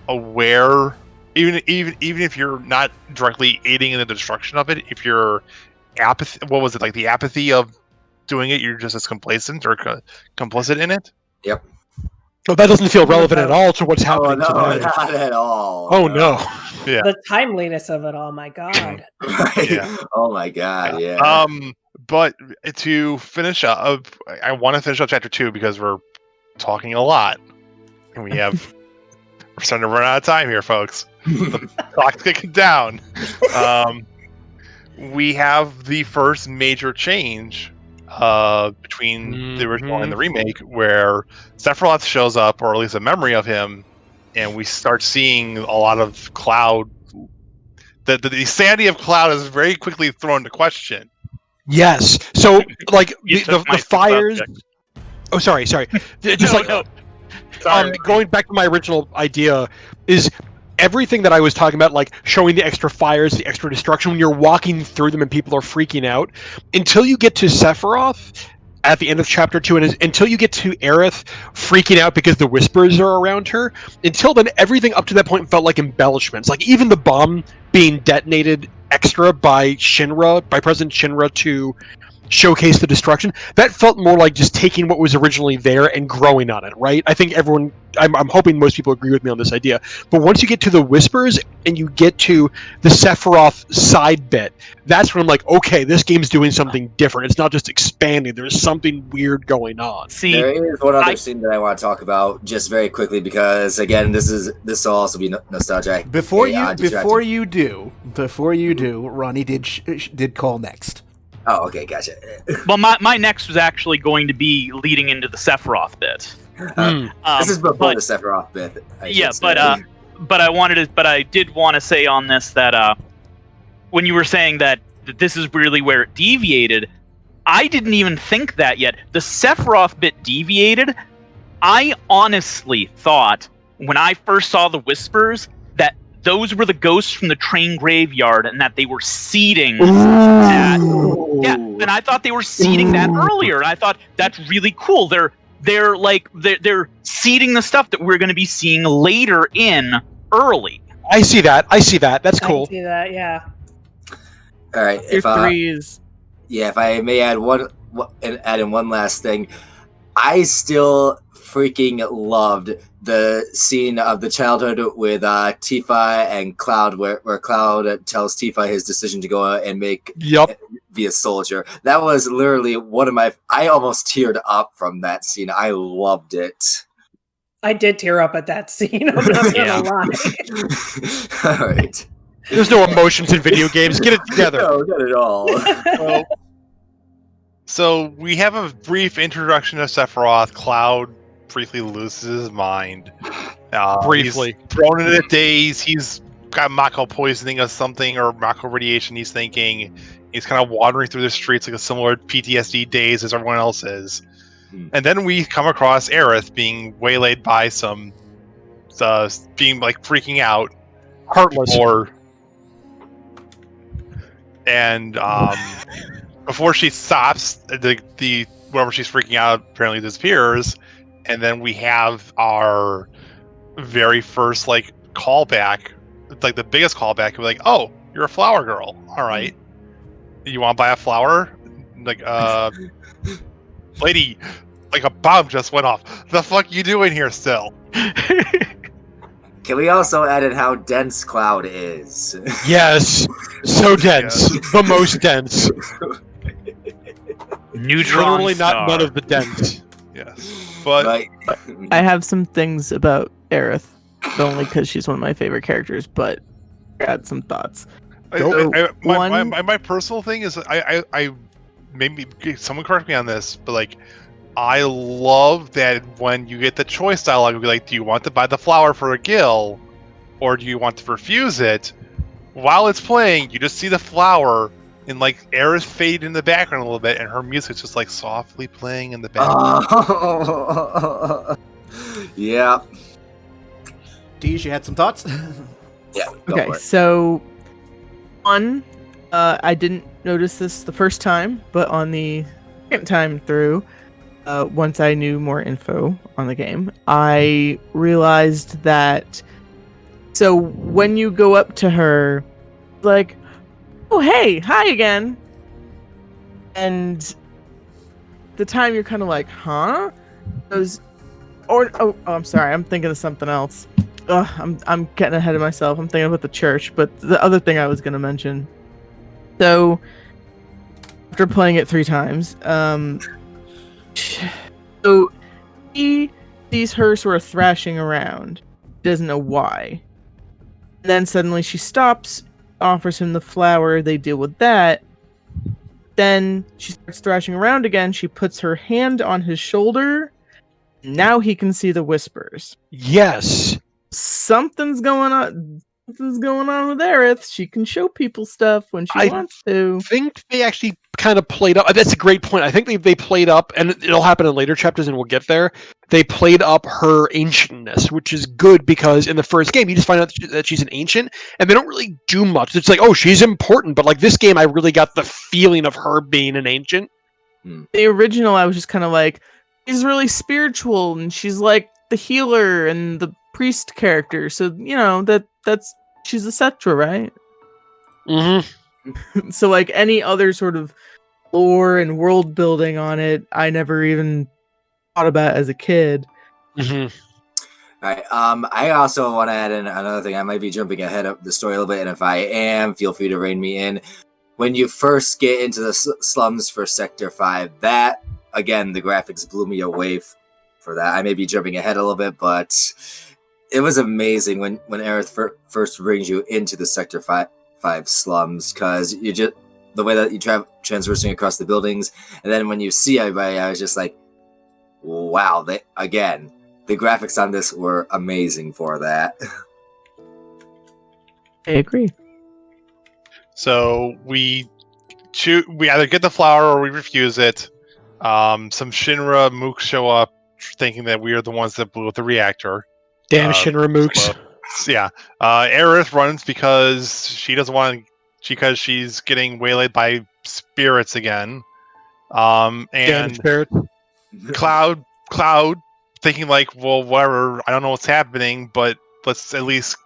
aware, even if you're not directly aiding in the destruction of it, if you're the apathy of doing it, you're just as complacent or complicit in it. Yep. Oh, that doesn't feel relevant at all to what's happening today. Not at all. Oh no. Yeah. The timeliness of it all, my god. Right. Yeah. Oh my god, yeah. But to finish up, I want to finish up Chapter 2 because we're talking a lot. And we're starting to run out of time here, folks. The clock's kicking down. We have the first major change between the original and the remake, where Sephiroth shows up, or at least a memory of him, and we start seeing a lot of Cloud. The sanity of Cloud is very quickly thrown into question. Yes. So, like the fires. Oh, sorry. Just going back to my original idea is everything that I was talking about, like showing the extra fires, the extra destruction when you're walking through them and people are freaking out, until you get to Sephiroth at the end of Chapter 2, and until you get to Aerith freaking out because the Whispers are around her, until then, everything up to that point felt like embellishments. Like, even the bomb being detonated extra by President Shinra to showcase the destruction, that felt more like just taking what was originally there and growing on it, right? I think I'm hoping most people agree with me on this idea. But once you get to the Whispers and you get to the Sephiroth side bit, that's when I'm like, okay, this game's doing something different. It's not just expanding. There's something weird going on. See, there is one other scene that I want to talk about just very quickly, because again, this will also be nostalgic. Before you do, Ronny did call next. Oh, okay, gotcha. Well, my next was actually going to be leading into the Sephiroth bit. This is before but- the Sephiroth bit. But I did want to say on this that when you were saying that this is really where it deviated, I didn't even think that yet. The Sephiroth bit deviated. I honestly thought when I first saw the whispers that those were the ghosts from the train graveyard and that they were seeding that. Yeah, and I thought they were seeding that earlier. And I thought that's really cool. They're seeding the stuff that we're going to be seeing later in early. I see that. That's cool. I can see that, yeah. All right. Your three is If I may add in one last thing, I still freaking loved the scene of the childhood with Tifa and Cloud, where Cloud tells Tifa his decision to go out and be a soldier. That was literally one of my. I almost teared up from that scene. I loved it. I did tear up at that scene. I'm not gonna lie. All right. There's no emotions in video games. Get it together. No, not at all. So we have a brief introduction to Sephiroth. Cloud briefly loses his mind. Briefly. He's thrown into a daze. He's got Mako poisoning or something, or Mako radiation, he's thinking. He's kind of wandering through the streets like a similar PTSD daze as everyone else is. And then we come across Aerith being waylaid by some... being, like, freaking out. Heartless. And before she stops, the whoever she's freaking out apparently disappears, and then we have our very first like callback, like the biggest callback. We're like, "Oh, you're a flower girl. All right, you want to buy a flower?" Like, lady, like a bomb just went off. The fuck you doing here still? Can we also add in how dense Cloud is? Yes, so dense. The most dense. Neutron Literally star. not none of the dense. Yes, but I have some things about Aerith, only because she's one of my favorite characters, but I had some thoughts. my personal thing is I maybe someone correct me on this, but like I love that when you get the choice dialogue, it'll be like, do you want to buy the flower for a Gil, or do you want to refuse it? While it's playing, you just see the flower and like Aerith fade in the background a little bit, and her music's just like softly playing in the background. Yeah. Dejah, you had some thoughts? Yeah. Okay, so one, I didn't notice this the first time, but on the second time through, once I knew more info on the game, I realized that. So when you go up to her, like, oh hey, hi again, and the time you're kind of like, huh? I'm sorry, I'm thinking of something else. I'm getting ahead of myself. I'm thinking about the church, but the other thing I was gonna mention. So after playing it 3 times, so he sees her sort of thrashing around. Doesn't know why. And then suddenly she stops, offers him the flower. They deal with that. Then she starts thrashing around again. She puts her hand on his shoulder. Now he can see the whispers. Yes. Something's going on. Something's going on with Aerith. She can show people stuff when she wants to. I think they actually kind of played up. That's a great point. I think they played up, and it'll happen in later chapters, and we'll get there. They played up her ancientness, which is good because in the first game, you just find out that she's an ancient, and they don't really do much. It's like, oh, she's important, but like this game, I really got the feeling of her being an ancient. The original, I was just kind of like, she's really spiritual, and she's like the healer and the priest character. So you know that's she's a Cetra, right? Mm-hmm. So like any other sort of lore and world building on it, I never even thought about as a kid. Mm-hmm. All right. I also want to add in another thing. I might be jumping ahead of the story a little bit, and if I am, feel free to rein me in. When you first get into the slums for Sector 5, that, again, the graphics blew me away for that. I may be jumping ahead a little bit, but it was amazing when Aerith first brings you into the Sector 5 slums, because you just the way that you traversing across the buildings, and then when you see everybody, I was just like, wow, the graphics on this were amazing for that. I agree. So we either get the flower or we refuse it. Some Shinra mooks show up thinking that we are the ones that blew up the reactor. Damn Shinra mooks. Yeah. Aerith runs because she doesn't want to, because she's getting waylaid by spirits again. Damn And spirit. Cloud thinking like, well, whatever, I don't know what's happening, but let's at least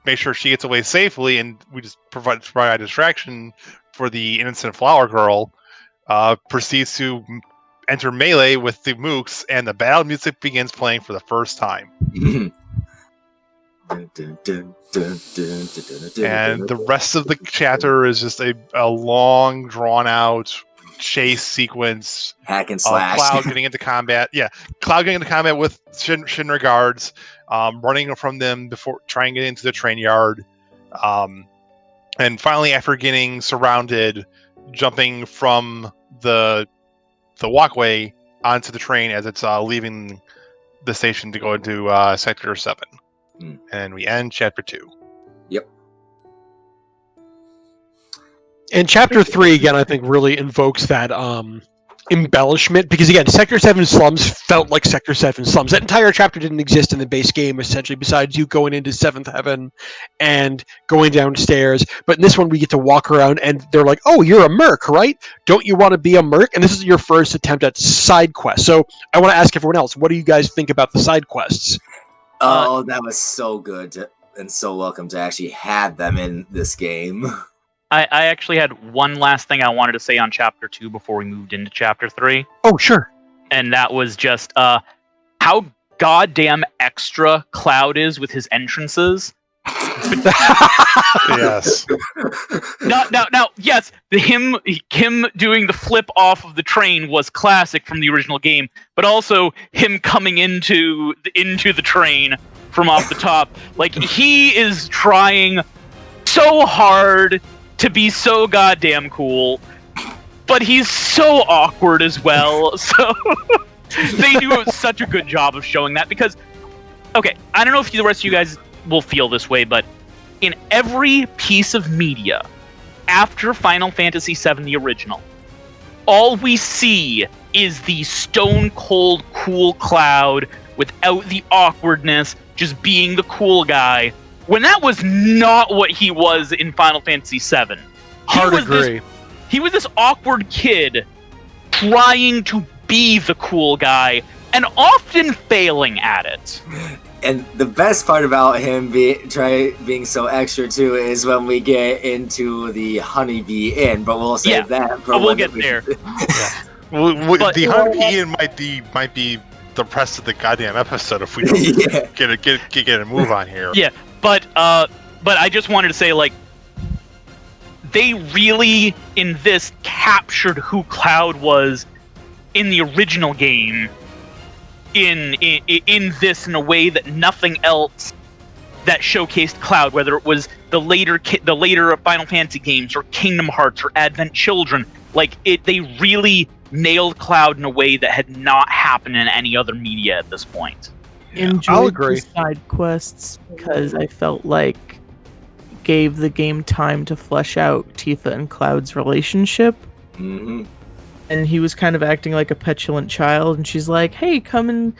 make sure she gets away safely, and we just provide a distraction for the innocent flower girl. Proceeds to enter melee with the mooks, and the battle music begins playing for the first time. And the rest of the chapter is just a long, drawn-out chase sequence. Hack and slash. Cloud getting into combat. Yeah, Cloud getting into combat with Shinra guards, running from them before trying to get into the train yard. And finally, after getting surrounded, jumping from the walkway onto the train as it's leaving the station to go into Sector 7. And we end Chapter 2. Yep. And Chapter 3, again, I think really invokes that embellishment, because again, Sector 7 slums felt like Sector 7 slums. That entire chapter didn't exist in the base game, essentially, besides you going into 7th Heaven and going downstairs. But in this one, we get to walk around, and they're like, oh, you're a merc, right? Don't you want to be a merc? And this is your first attempt at side quests. So I want to ask everyone else, what do you guys think about the side quests? Oh, that was so good and so welcome to actually have them in this game. I actually had one last thing I wanted to say on Chapter 2 before we moved into Chapter 3. Oh, sure. And that was just how goddamn extra Cloud is with his entrances. Yes. Now, yes, him doing the flip off of the train was classic from the original game, but also him coming into the train from off the top. Like, he is trying so hard to be so goddamn cool, but he's so awkward as well. So they do such a good job of showing that, because, okay, I don't know if the rest of you guys will feel this way, but in every piece of media after Final Fantasy VII the original, all we see is the stone cold cool Cloud without the awkwardness, just being the cool guy, when that was not what he was in Final Fantasy VII. Hard agree. He was this awkward kid trying to be the cool guy and often failing at it. And the best part about him being so extra too is when we get into the Honeybee Inn, but we'll save that for we'll get there. But the Honeybee Inn might be the rest of the goddamn episode if we don't get a move on here. Yeah, but I just wanted to say, like, they really in this captured who Cloud was in the original game. In this, in a way that nothing else that showcased Cloud, whether it was the later Final Fantasy games or Kingdom Hearts or Advent Children, they really nailed Cloud in a way that had not happened in any other media at this point. Enjoyed the side quests because I felt like it gave the game time to flesh out Tifa and Cloud's relationship. Mm-hmm. And he was kind of acting like a petulant child, and she's like, hey, come and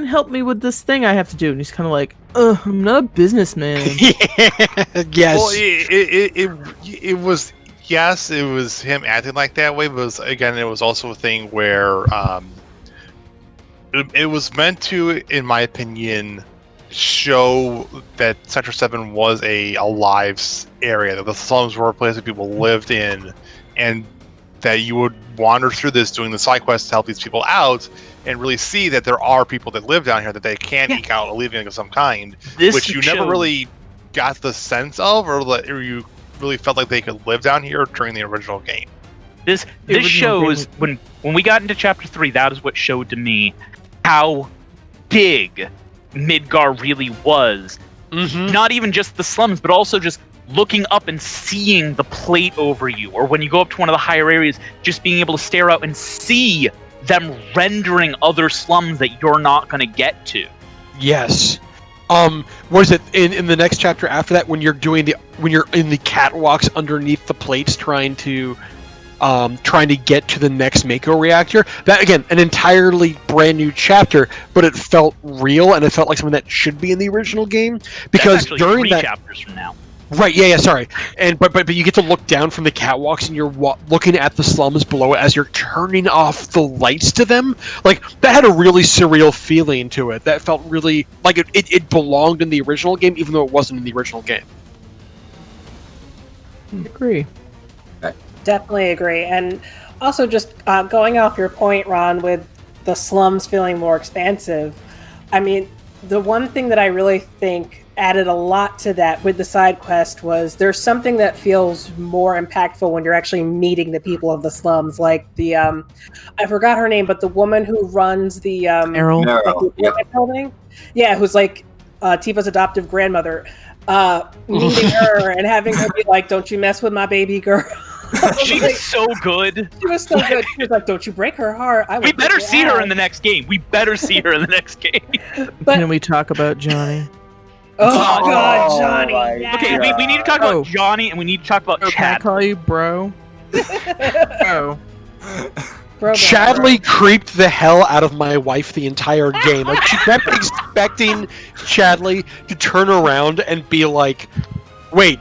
help me with this thing I have to do. And he's kind of like, I'm not a businessman. Yes. Well, it was, yes, it was him acting like that way, but it was also a thing where it was meant to, in my opinion, show that Sector 7 was a live area, that the slums were a place that people lived in, and that you would wander through this doing the side quests to help these people out and really see that there are people that live down here that they can eke out a living of some kind, which you never really got the sense of, or you really felt like they could live down here during the original game. This shows, when we got into Chapter 3, that is what showed to me how big Midgar really was. Mm-hmm. Not even just the slums, but also just looking up and seeing the plate over you, or when you go up to one of the higher areas, just being able to stare out and see them rendering other slums that you're not going to get to. Yes. Was it in the next chapter after that when you're in the catwalks underneath the plates trying to get to the next Mako reactor? That, again, an entirely brand new chapter, but it felt real and it felt like something that should be in the original game, because That's actually during 3 that chapters from now. Right, yeah, sorry. And but you get to look down from the catwalks and you're looking at the slums below it as you're turning off the lights to them. Like, that had a really surreal feeling to it. That felt really like it belonged in the original game, even though it wasn't in the original game. Agree. Definitely agree. And also, just going off your point, Ron, with the slums feeling more expansive, I mean, the one thing that I really think added a lot to that with the side quest was there's something that feels more impactful when you're actually meeting the people of the slums, like the I forgot her name, but the woman who runs the Errol. building, yeah, who's like Tifa's adoptive grandmother, meeting her and having her be like, "Don't you mess with my baby girl." She was so good. She was so good. She was like, "Don't you break her heart." We better see her in the next game. We better see her in the next game. But Can we talk about Johnny? oh God, Johnny! my yes. Okay, we need to talk about Johnny, and we need to talk about Can I Chad. call you bro? Bro. Bro, Chadley creeped the hell out of my wife the entire game. Like, she kept expecting Chadley to turn around and be like, "Wait,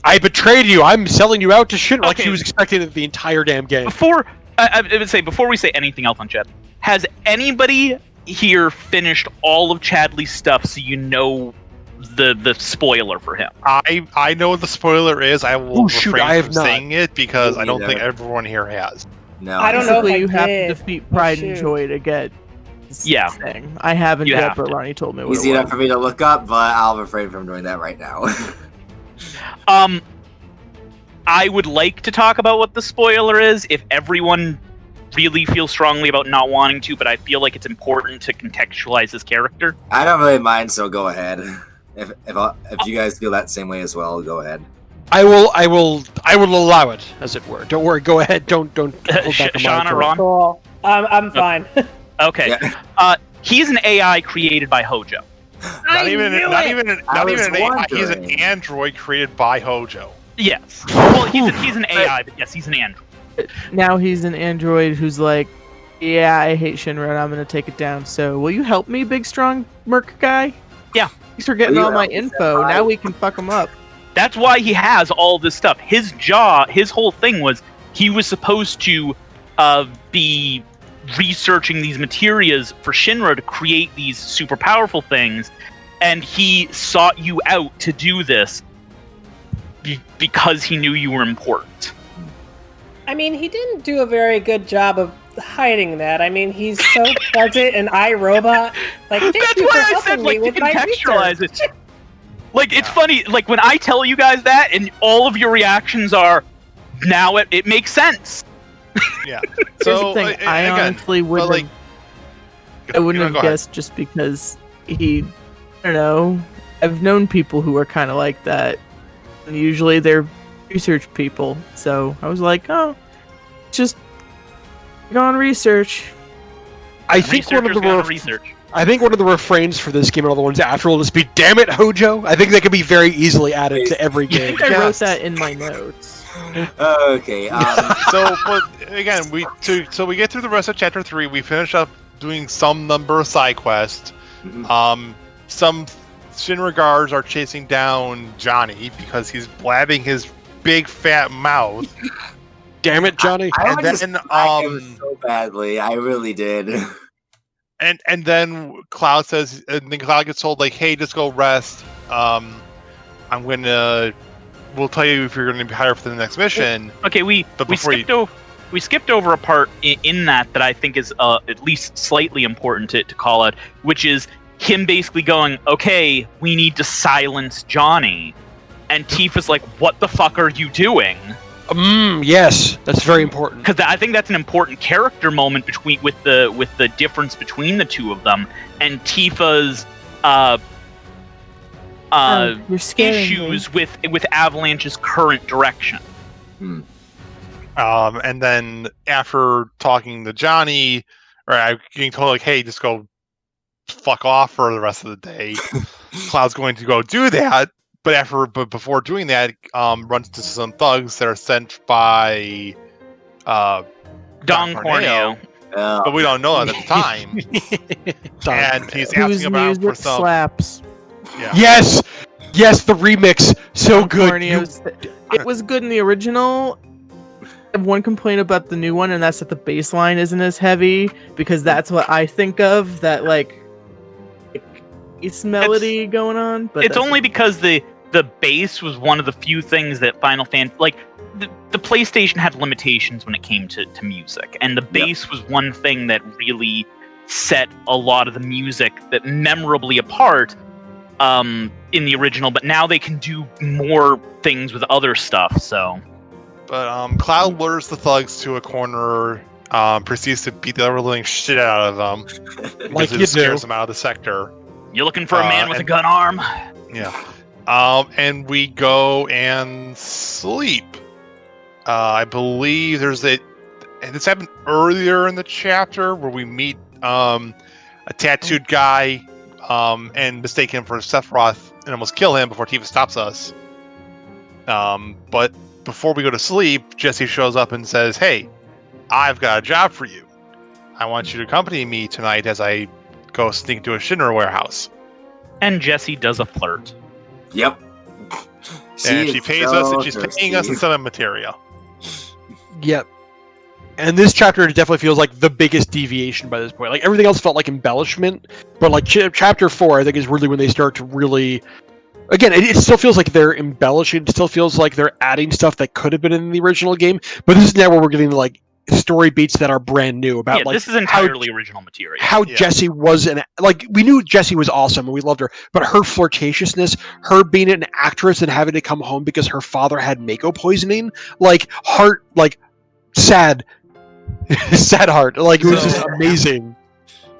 I betrayed you. I'm selling you out to shit." Like, Okay. she was expecting it the entire damn game. Before I would say, before we say anything else on Chad, has anybody here finished all of Chadley's stuff so you know the spoiler for him? I know what the spoiler is. I will Oh, shoot, refrain I have from not. saying it because Me I don't think neither. everyone here has. No, I don't know if Basically, I you have to did. defeat Pride and shoot. Joy to get this Yeah. thing. I haven't You yet, have but to. Ronnie told me what Easy it enough was. for me to look up, but I'll refrain from doing that right now. I would like to talk about what the spoiler is if everyone really feels strongly about not wanting to, but I feel like it's important to contextualize his character. I don't really mind, so go ahead. If you guys feel that same way as well, go ahead. I will allow it, as it were. Don't worry. Go ahead. Don't hold back on my Shanna, authority. Ron? Cool. I'm fine. Okay. Yeah. He's an AI created by Hojo. Not even an AI. wondering. He's an android created by Hojo. Yes. Well, he's an AI, but yes, he's an android. Now he's an android who's like, yeah, I hate Shinra and I'm gonna take it down. So will you help me, big strong merc guy? Yeah. Thanks for getting Will you all my help me, info. senpai? Now we can fuck him up. That's why he has all this stuff. His whole thing was he was supposed to be researching these materials for Shinra to create these super powerful things, and he sought you out to do this because he knew you were important. I mean, he didn't do a very good job of hiding that. I mean, he's so pleasant and iRobot. Like, thank That's you for why I helping said, me like, to with my contextualize research. it. Like, it's funny, like, when I tell you guys that, and all of your reactions are, now it makes sense. Yeah. Here's So the thing, I again, honestly wouldn't like, I wouldn't go have ahead. guessed just because I don't know, I've known people who are kind of like that. And usually they're research people. So I was like, oh, just go on research. I think one of the Researchers gotta research. I think one of the refrains for this game and all the ones after will just be "Damn it, Hojo." I think that could be very easily added to every I game. think I wrote Yes. that in my notes. Okay. So, but again, we get through the rest of chapter 3. We finish up doing some number of side quests. Some Shinra guards are chasing down Johnny because he's blabbing his big fat mouth. Damn it, Johnny. I And would just then, smack him so badly. I really did. And then Cloud says, and then Cloud gets told, like, hey, just go rest. We'll tell you if you're going to be hired for the next mission. Okay, we skipped over a part in that I think is at least slightly important to call out, which is him basically going, okay, we need to silence Johnny. And Tifa's like, what the fuck are you doing? Yes, that's very important. Because I think that's an important character moment with the difference between the two of them, and Tifa's You're scaring issues with Avalanche's current direction. And then after talking to Johnny, or getting told like, "Hey, just go fuck off for the rest of the day," Cloud's going to go do that. But before doing that, runs into some thugs that are sent by Don Corneo. But we don't know it at the time. And he's asking about for some. Slaps. Yeah. Yes, the remix, so good. It was good in the original. I have one complaint about the new one, and that's that the bass line isn't as heavy, because that's what I think of, that like it's melody going on. But it's only because the bass was one of the few things that Final Fantasy, like the PlayStation had limitations when it came to music, and the bass was one thing that really set a lot of the music that memorably apart in the original. But now they can do more things with other stuff. So, but Cloud lures the thugs to a corner, proceeds to beat the ever living shit out of them, Like it you scares do. them out of the sector. you're looking for a man with a gun arm. Yeah. And we go and sleep. I believe and this happened earlier in the chapter where we meet a tattooed guy and mistake him for Sephiroth and almost kill him before Tifa stops us. But before we go to sleep, Jesse shows up and says, "Hey, I've got a job for you. I want you to accompany me tonight as I go sneak to a Shinra warehouse." And Jesse does a flirt. Yep. And she pays us, and she's paying us in some material. Yep. And this chapter definitely feels like the biggest deviation by this point. Like everything else felt like embellishment, but like chapter 4, I think, is really when they start to really. Again, it still feels like they're embellishing. It still feels like they're adding stuff that could have been in the original game. But this is now where we're getting like story beats that are brand new about like this is entirely original material. How Jessie was we knew Jessie was awesome and we loved her, but her flirtatiousness, her being an actress and having to come home because her father had Mako poisoning, sad heart. Like it was just amazing.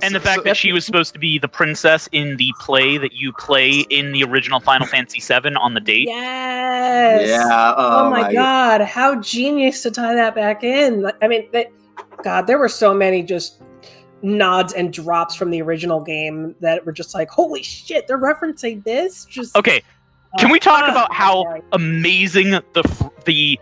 And the fact that she was supposed to be the princess in the play that you play in the original Final Fantasy VII on the date. Yes. Yeah. Oh my god, how genius to tie that back in. I mean, there were so many just nods and drops from the original game that were just like, holy shit, they're referencing this? Just okay. Can we talk about how amazing the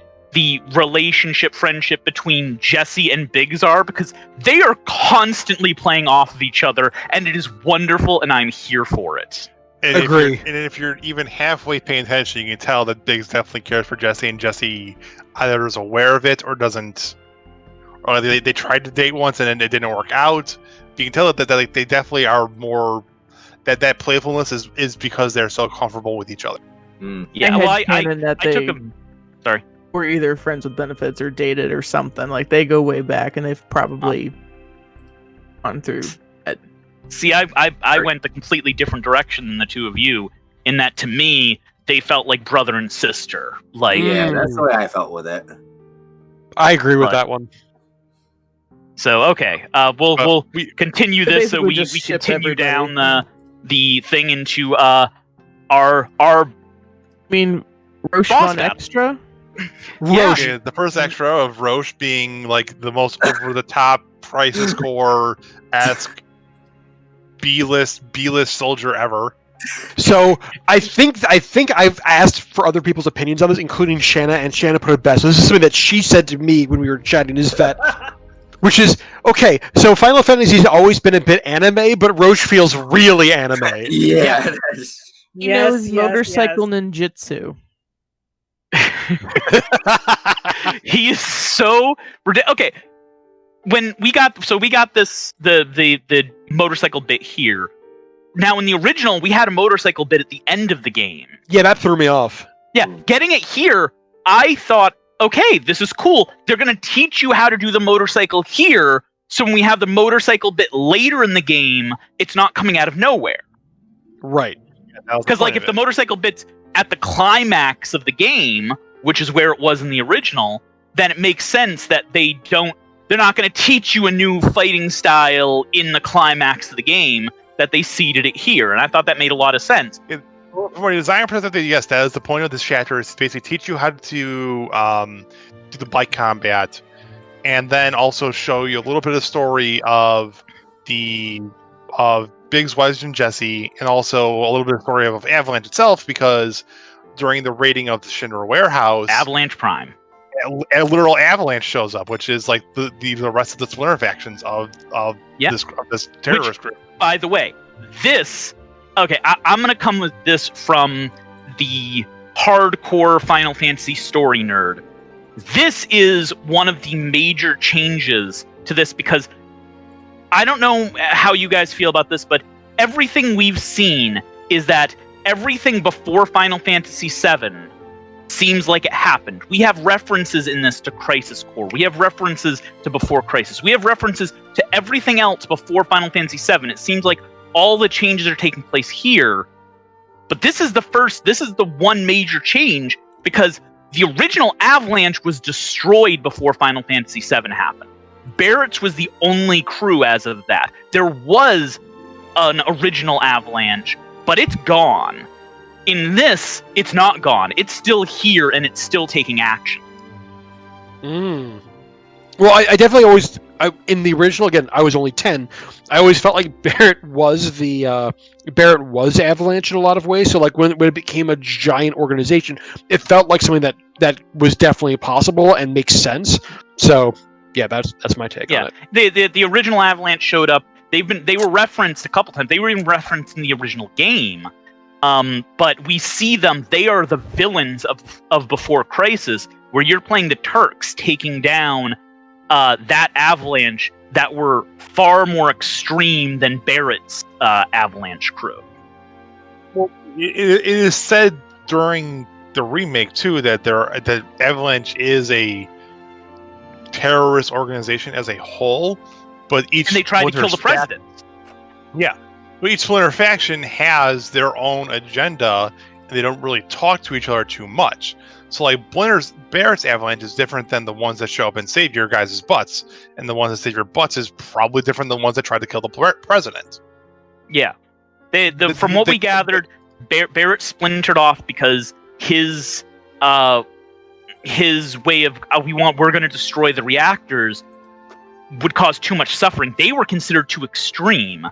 relationship, friendship between Jesse and Biggs are? Because they are constantly playing off of each other, and it is wonderful, and I'm here for it. And Agree. If you're even halfway paying attention, you can tell that Biggs definitely cares for Jesse, and Jesse either is aware of it or doesn't. Or they tried to date once and it didn't work out. You can tell that they definitely are more. That playfulness is because they're so comfortable with each other. Mm. Yeah, well, I took a. Sorry. We're either friends with benefits or dated or something. Like they go way back, and they've probably gone through. See, I went the completely different direction than the two of you. In that, to me, they felt like brother and sister. Like Yeah, that's the way I felt with it. I agree with that one. So okay, we'll continue this. So we just ship continue everybody. down the thing into our. I mean, Roche Boss Von battle. Extra. Roche. Yeah, the first extra of Roche being like the most over the top Crisis Core-esque B-list soldier ever. So I think I've asked for other people's opinions on this, including Shanna, and Shanna put it best. So this is something that she said to me when we were chatting. Is that, which is okay. So Final Fantasy's always been a bit anime, but Roche feels really anime. Yeah. He knows motorcycle ninjutsu. He is so okay. When we got this the motorcycle bit here. Now in the original, we had a motorcycle bit at the end of the game. Yeah, that threw me off. Yeah, getting it here, I thought, okay, this is cool. They're gonna teach you how to do the motorcycle here, so when we have the motorcycle bit later in the game, it's not coming out of nowhere. Right. Because like if the motorcycle bit's at the climax of the game, which is where it was in the original, then it makes sense that they're not going to teach you a new fighting style in the climax of the game, that they seeded it here. And I thought that made a lot of sense. from a design perspective, yes, that is the point of this chapter. Is to basically teach you how to do the bike combat, and then also show you a little bit of story of Biggs, Wise, and Jesse, and also a little bit of story of Avalanche itself, because during the raiding of the Shinra warehouse, Avalanche Prime. a literal avalanche shows up, which is like the rest of the Splinter factions of this terrorist group. By the way, I'm going to come with this from the hardcore Final Fantasy story nerd. This is one of the major changes to this, because I don't know how you guys feel about this, but everything we've seen is that everything before Final Fantasy VII seems like it happened. We have references in this to Crisis Core. We have references to Before Crisis. We have references to everything else before Final Fantasy VII. It seems like all the changes are taking place here. But this is the one major change, because the original Avalanche was destroyed before Final Fantasy VII happened. Barrett's was the only crew as of that. There was an original Avalanche, but it's gone. In this, it's not gone. It's still here, and it's still taking action. Well, I definitely always... in the original, again, I was only 10. I always felt like Barrett was Avalanche in a lot of ways. So, like, when it became a giant organization, it felt like something that was definitely possible and makes sense. So, yeah, that's my take on it. The original Avalanche showed up. They were referenced a couple times. They were even referenced in the original game. But we see them. They are the villains of Before Crisis, where you're playing the Turks taking down that Avalanche that were far more extreme than Barrett's Avalanche crew. Well, it is said during the remake too that Avalanche is a terrorist organization as a whole, but and they tried to kill the president. Yeah. But each Splinter faction has their own agenda, and they don't really talk to each other too much. So, like, Barrett's Avalanche is different than the ones that show up and save your guys' butts, and the ones that save your butts is probably different than the ones that tried to kill the president. Yeah. From what we gathered, Barrett splintered off because his way of we're going to destroy the reactors would cause too much suffering. They were considered too extreme.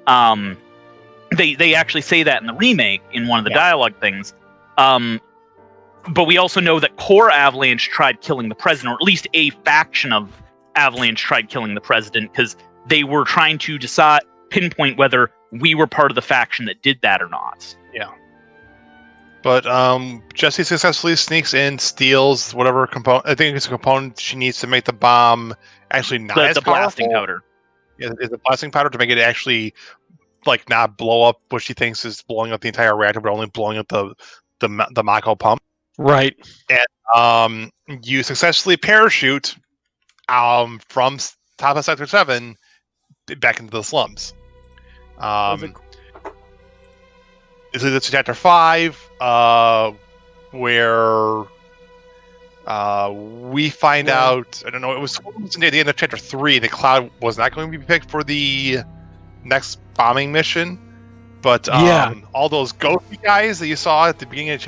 They actually say that in the remake in one of the dialogue things. But we also know that Core Avalanche tried killing the president, or at least a faction of Avalanche tried killing the president, because they were trying to pinpoint whether we were part of the faction that did that or not. Yeah. But Jessie successfully sneaks in, steals whatever component. I think it's a component she needs to make the bomb actually not as the blasting powder. Yeah, it's a blasting powder to make it actually like not blow up what she thinks is blowing up the entire reactor, but only blowing up the Mako pump. Right. And you successfully parachute from top of Sector 7 back into the slums. It's Chapter 5, where we find out, I don't know, it was near the end of Chapter 3, the Cloud was not going to be picked for the next bombing mission. But all those ghosty guys that you saw at the beginning of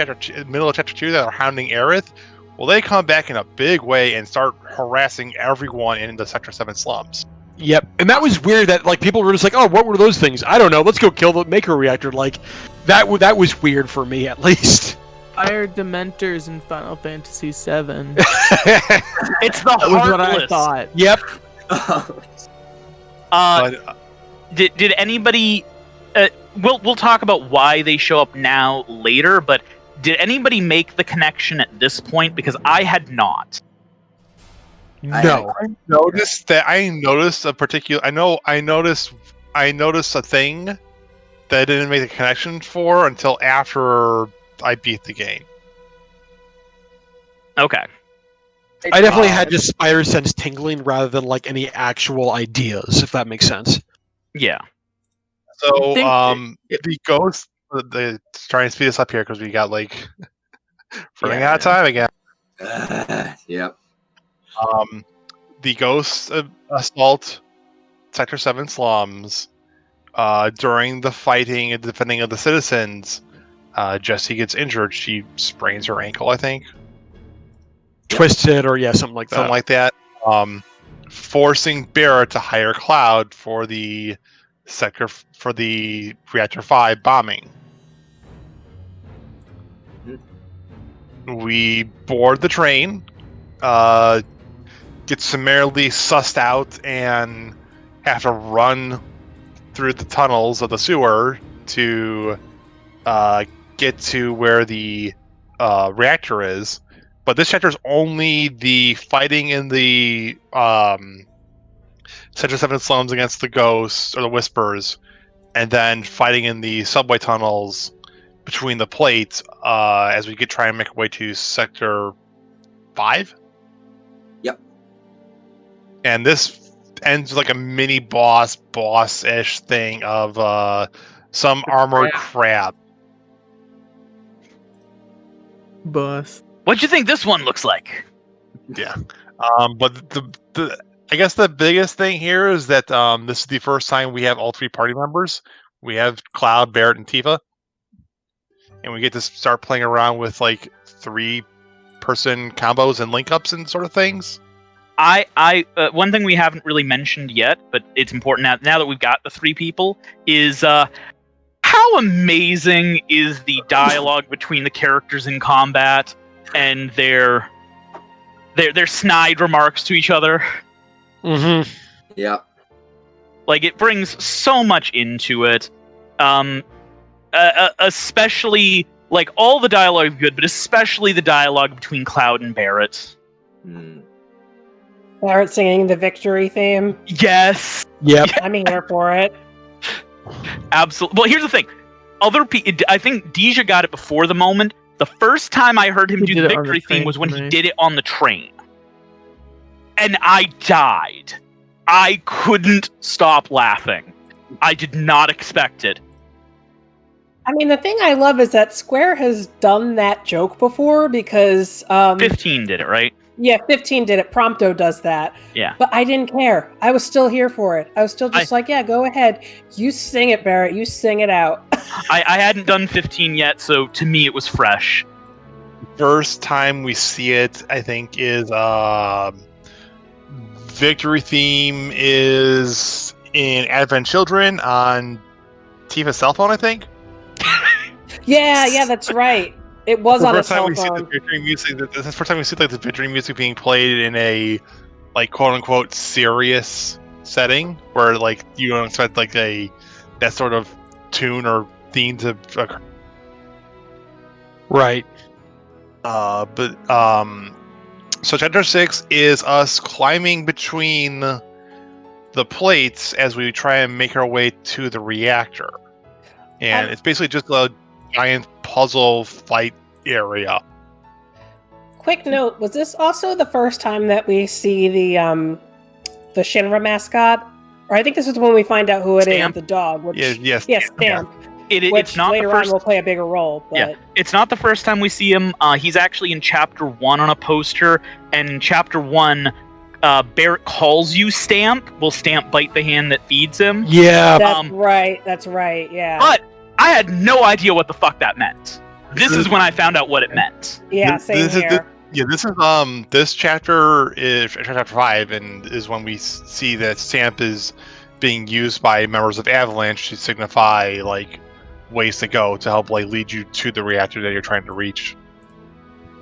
middle of Chapter 2 that are hounding Aerith, well, they come back in a big way and start harassing everyone in the Sector 7 slums. Yep, and that was weird that like people were just like, oh, what were those things? I don't know, let's go kill the Maker Reactor. Like, that was weird for me, at least. Fire Dementors in Final Fantasy VII. It's the That was what I Heartless. thought. Yep. Did anybody... We'll talk about why they show up now later, but did anybody make the connection at this point? Because I had not. No. I noticed a particular. I noticed a thing that I didn't make the connection for until after I beat the game. Okay. I definitely had just spider sense tingling rather than like any actual ideas, if that makes sense. Yeah. So, the ghost. Trying to speed this up here because we got like running out of time again. Yep. The ghosts assault Sector 7 slums during the fighting and defending of the citizens. Jessie gets injured. She sprains her ankle, I think. Twisted or something like that. Something like that. Forcing Barrett to hire Cloud for the Reactor 5 bombing. We board the train, get summarily sussed out, and have to run through the tunnels of the sewer to get to where the reactor is. But this chapter is only the fighting in the Sector 7 slums against the ghosts or the whispers, and then fighting in the subway tunnels between the plates as we try and make our way to Sector 5. Yep. And this ends with like a mini boss-ish thing of some armored crab. Boss. What'd you think this one looks like? Yeah. But the I guess the biggest thing here is that this is the first time we have all three party members. We have Cloud, Barrett, and Tifa. And we get to start playing around with like 3-person combos and link-ups and sort of things. One thing we haven't really mentioned yet, but it's important now that we've got the 3 people, is how amazing is the dialogue between the characters in combat and their snide remarks to each other. Mm-hmm. Yeah. Like, it brings so much into it. Especially, like, all the dialogue is good, but especially the dialogue between Cloud and Barrett. Barrett singing the victory theme. Yes. Yep. I'm here for it. Absolutely. Well, here's the thing. I think Dejah got it before the moment. The first time I heard him He do did the it on the victory theme train was when for he me. did it on the train. And I died. I couldn't stop laughing. I did not expect it. I mean, the thing I love is that Square has done that joke before because 15 did it, right? Yeah, 15 did it. Prompto does that. Yeah. But I didn't care. I was still here for it. I was still just like, yeah, go ahead. You sing it, Barrett. You sing it out. I hadn't done 15 yet, so to me it was fresh. First time we see it, I think, is victory theme is in Advent Children on Tifa's cell phone, I think. Yeah, that's right. It was on a cell We see the phone. victory music. This is the first time we see like the victory music being played in a like quote unquote serious setting, where like you don't expect like that sort of tune or theme to occur. Right. So chapter 6 is us climbing between the plates as we try and make our way to the reactor, and it's basically just a giant puzzle fight area. Quick note: was this also the first time that we see the Shinra mascot? Or I think this is when we find out who it Stamp? is, the dog. Which, Yes. Stamp. Which Which not later the first. on will play a bigger role. But Yeah, it's not the first time we see him. He's actually in chapter 1 on a poster, and in chapter 1, Barrett calls you Stamp. Will Stamp bite the hand that feeds him? Yeah. That's right. Yeah. But I had no idea what the fuck that meant. This is when I found out what it meant. Yeah, same here. This is this chapter is chapter 5, and is when we see that Stamp is being used by members of Avalanche to signify like ways to go to help like lead you to the reactor that you're trying to reach.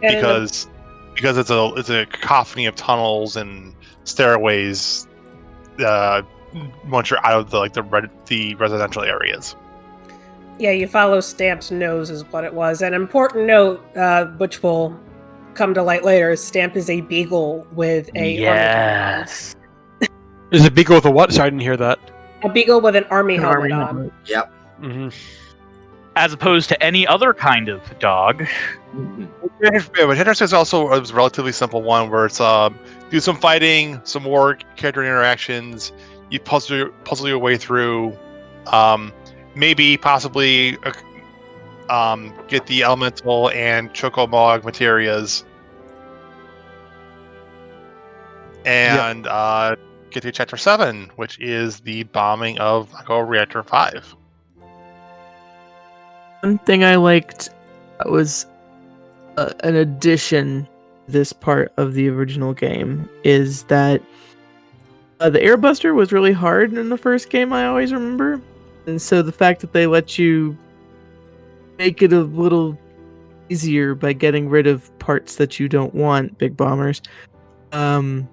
And Because it's a cacophony of tunnels and stairways once you're out of the residential areas. yeah, you follow Stamp's nose is what it was. An important note, which will come to light later, is Stamp is a beagle with a Yes. Is it beagle with a what? Sorry, I didn't hear that. a beagle with an army An helmet army on. helmet. Yep. Mm-hmm. As opposed to any other kind of dog. But chapter 6 also was a relatively simple one where it's do some fighting, some more character interactions. You puzzle your way through. Maybe possibly get the elemental and chocomog materias, and get to chapter 7, which is the bombing of Reactor 5. One thing I liked was an addition to this part of the original game is that the airbuster was really hard in the first game, I always remember. And so the fact that they let you make it a little easier by getting rid of parts that you don't want, big bombers, thought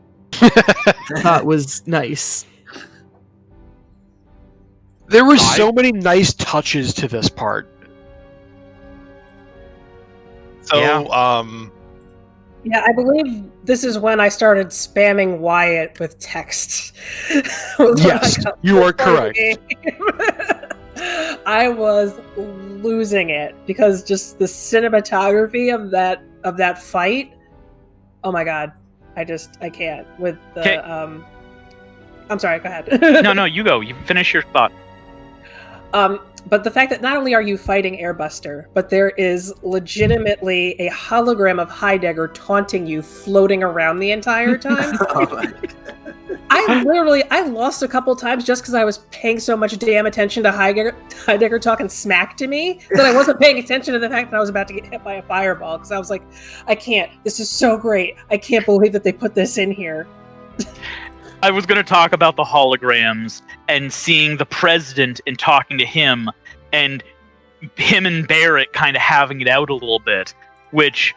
was nice. There were so many nice touches to this part. So, Yeah, I believe this is when I started spamming Wyatt with texts. Yes, you are correct. I was losing it because just the cinematography of that fight. Oh my god, I can't with the. I'm sorry. Go ahead. No, you go. You finish your thought. But the fact that not only are you fighting Airbuster, but there is legitimately a hologram of Heidegger taunting you, floating around the entire time. Oh my God. I lost a couple times just because I was paying so much damn attention to Heidegger talking smack to me that I wasn't paying attention to the fact that I was about to get hit by a fireball. Because I was like, I can't. This is so great. I can't believe that they put this in here. I was going to talk about the holograms and seeing the president and talking to him and him and Barrett kind of having it out a little bit, which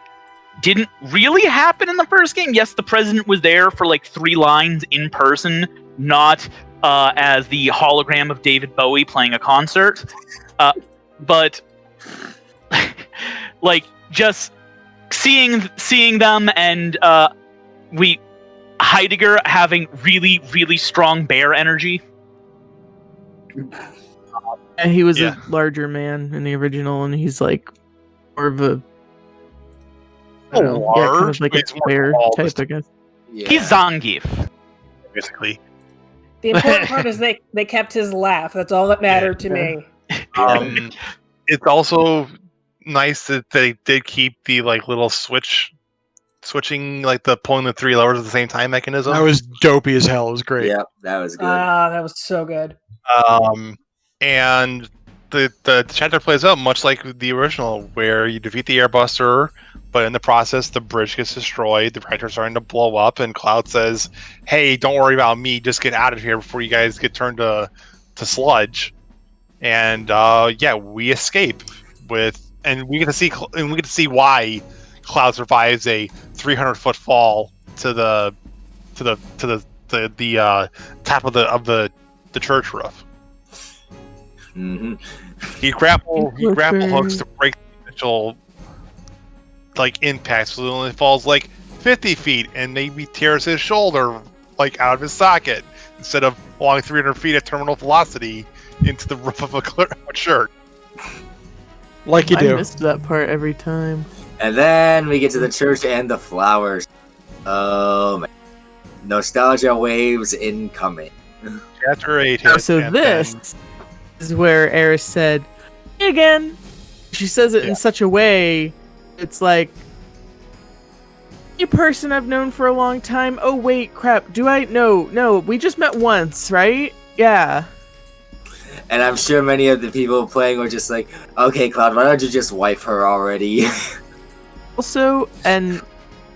didn't really happen in the first game. Yes, the president was there for like 3 lines in person, not as the hologram of David Bowie playing a concert. But like just seeing them and Heidegger having really, really strong bear energy. And he was a larger man in the original, and he's like more of a kind of like a bear type, I guess. Yeah. He's Zangief, basically. The important part is they kept his laugh. That's all that mattered to me. It's also nice that they did keep the like little switching like the pulling the 3 levers at the same time mechanism. That was dopey as hell. It was great. Yep, that was good. That was so good. And the chapter plays out much like the original, where you defeat the airbuster, but in the process the bridge gets destroyed, the reactor's starting to blow up, and Cloud says, "Hey, don't worry about me. Just get out of here before you guys get turned to sludge." And we escape and we get to see why Cloud survives a 300-foot fall to the top of the church roof. Mm-hmm. He grapple hooks to break the initial like impact, so it only falls like 50 feet, and maybe tears his shoulder like out of his socket instead of falling 300 feet at terminal velocity into the roof of a church. Like you I do. missed that part every time. And then we get to the church and the flowers. Oh man. Nostalgia waves incoming. Chapter 8 Oh, hits, so and this is where Eris said, "Hey again." She says it in such a way, it's like, "You person I've known for a long time. Oh wait, crap. Do I? No. We just met once, right? Yeah." And I'm sure many of the people playing were just like, "Okay, Cloud, why don't you just wife her already?" Also, and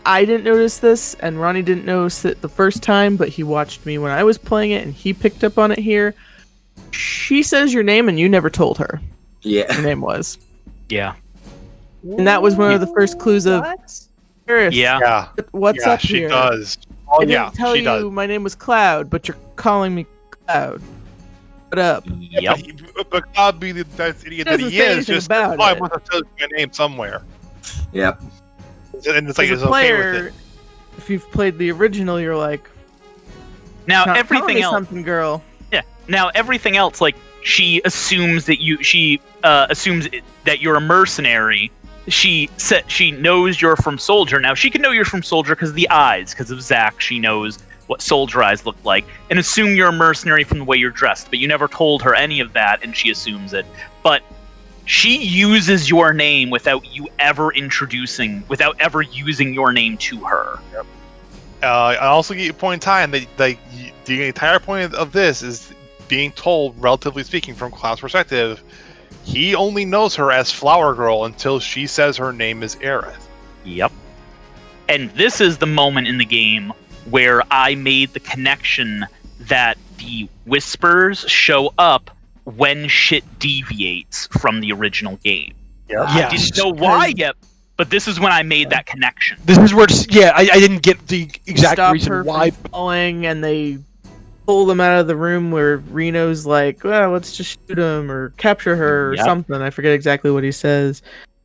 I didn't notice this, and Ronny didn't notice it the first time, but he watched me when I was playing it, and he picked up on it here. She says your name, and you never told her Yeah. your name was. Yeah. And that was one of the first clues of Eris. Yeah. What's up she here? does. I Oh didn't yeah, tell she you does. my name was Cloud, but you're calling me Cloud. What up? Yep. But Cloud, be the idiot that Doesn't he say is, anything just about I it. must have told you my name somewhere. Yep. And it's like As it's a okay with player, it. if you've played the original, you're like, Now "Not everything telling me else. something, girl." Yeah. Now everything else, like she assumes that assumes that you're a mercenary. She knows you're from Soldier. Now she can know you're from Soldier because of the eyes, because of Zack. She knows what Soldier eyes look like, and assume you're a mercenary from the way you're dressed. But you never told her any of that, and she assumes it. But she uses your name without ever using your name to her. I also get a point in time that the entire point of this is being told, relatively speaking, from Cloud's perspective, he only knows her as Flower Girl until she says her name is Aerith. Yep. And this is the moment in the game where I made the connection that the whispers show up when shit deviates from the original game. I didn't know why yet, but this is when I made that connection. This is where I didn't get the exact Stop reason her why. from falling, and they pull them out of the room where Reno's like, well, let's just shoot him or capture her or Yep. something. I forget exactly what he says.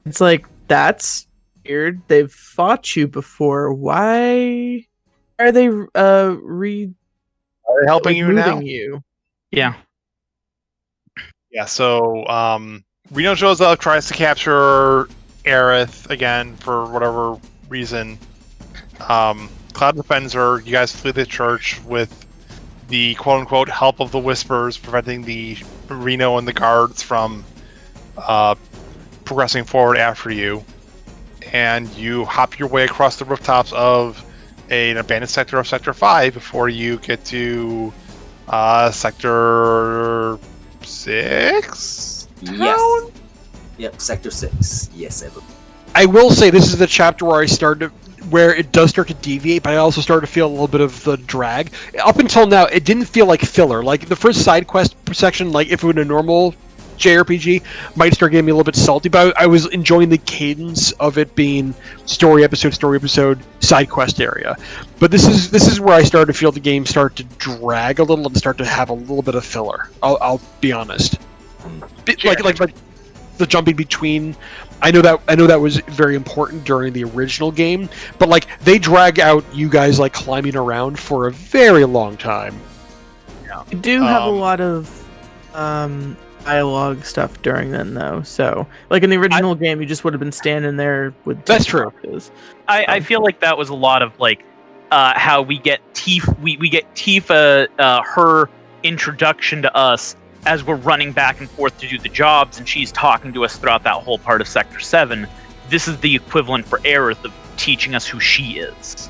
It's like, that's weird. They've fought you before. Why are they Are they helping you now? moving you? Yeah. Yeah, so Reno shows up, tries to capture Aerith again for whatever reason. Cloud defends her. You guys flee the church with the quote-unquote help of the Whispers, preventing the Reno and the guards from progressing forward after you. And you hop your way across the rooftops of an abandoned sector of Sector 5 before you get to Sector 6? Yes. Yep, Sector 6. Yes, I believe. I will say this is the chapter where where it does start to deviate, but I also started to feel a little bit of the drag. Up until now, it didn't feel like filler. Like the first side quest section, like if it were a normal JRPG, might start getting me a little bit salty, but I was enjoying the cadence of it being story episode, side quest area. But this is where I started to feel the game start to drag a little and start to have a little bit of filler. I'll be honest. Like the jumping between. I know that was very important during the original game, but like they drag out you guys like climbing around for a very long time. You do have a lot of dialogue stuff during then, though. So, like in the original game, you just would have been standing there with. That's true. I feel like that was a lot of like how we get Tifa her introduction to us as we're running back and forth to do the jobs, and she's talking to us throughout that whole part of Sector 7. This is the equivalent for Aerith of teaching us who she is.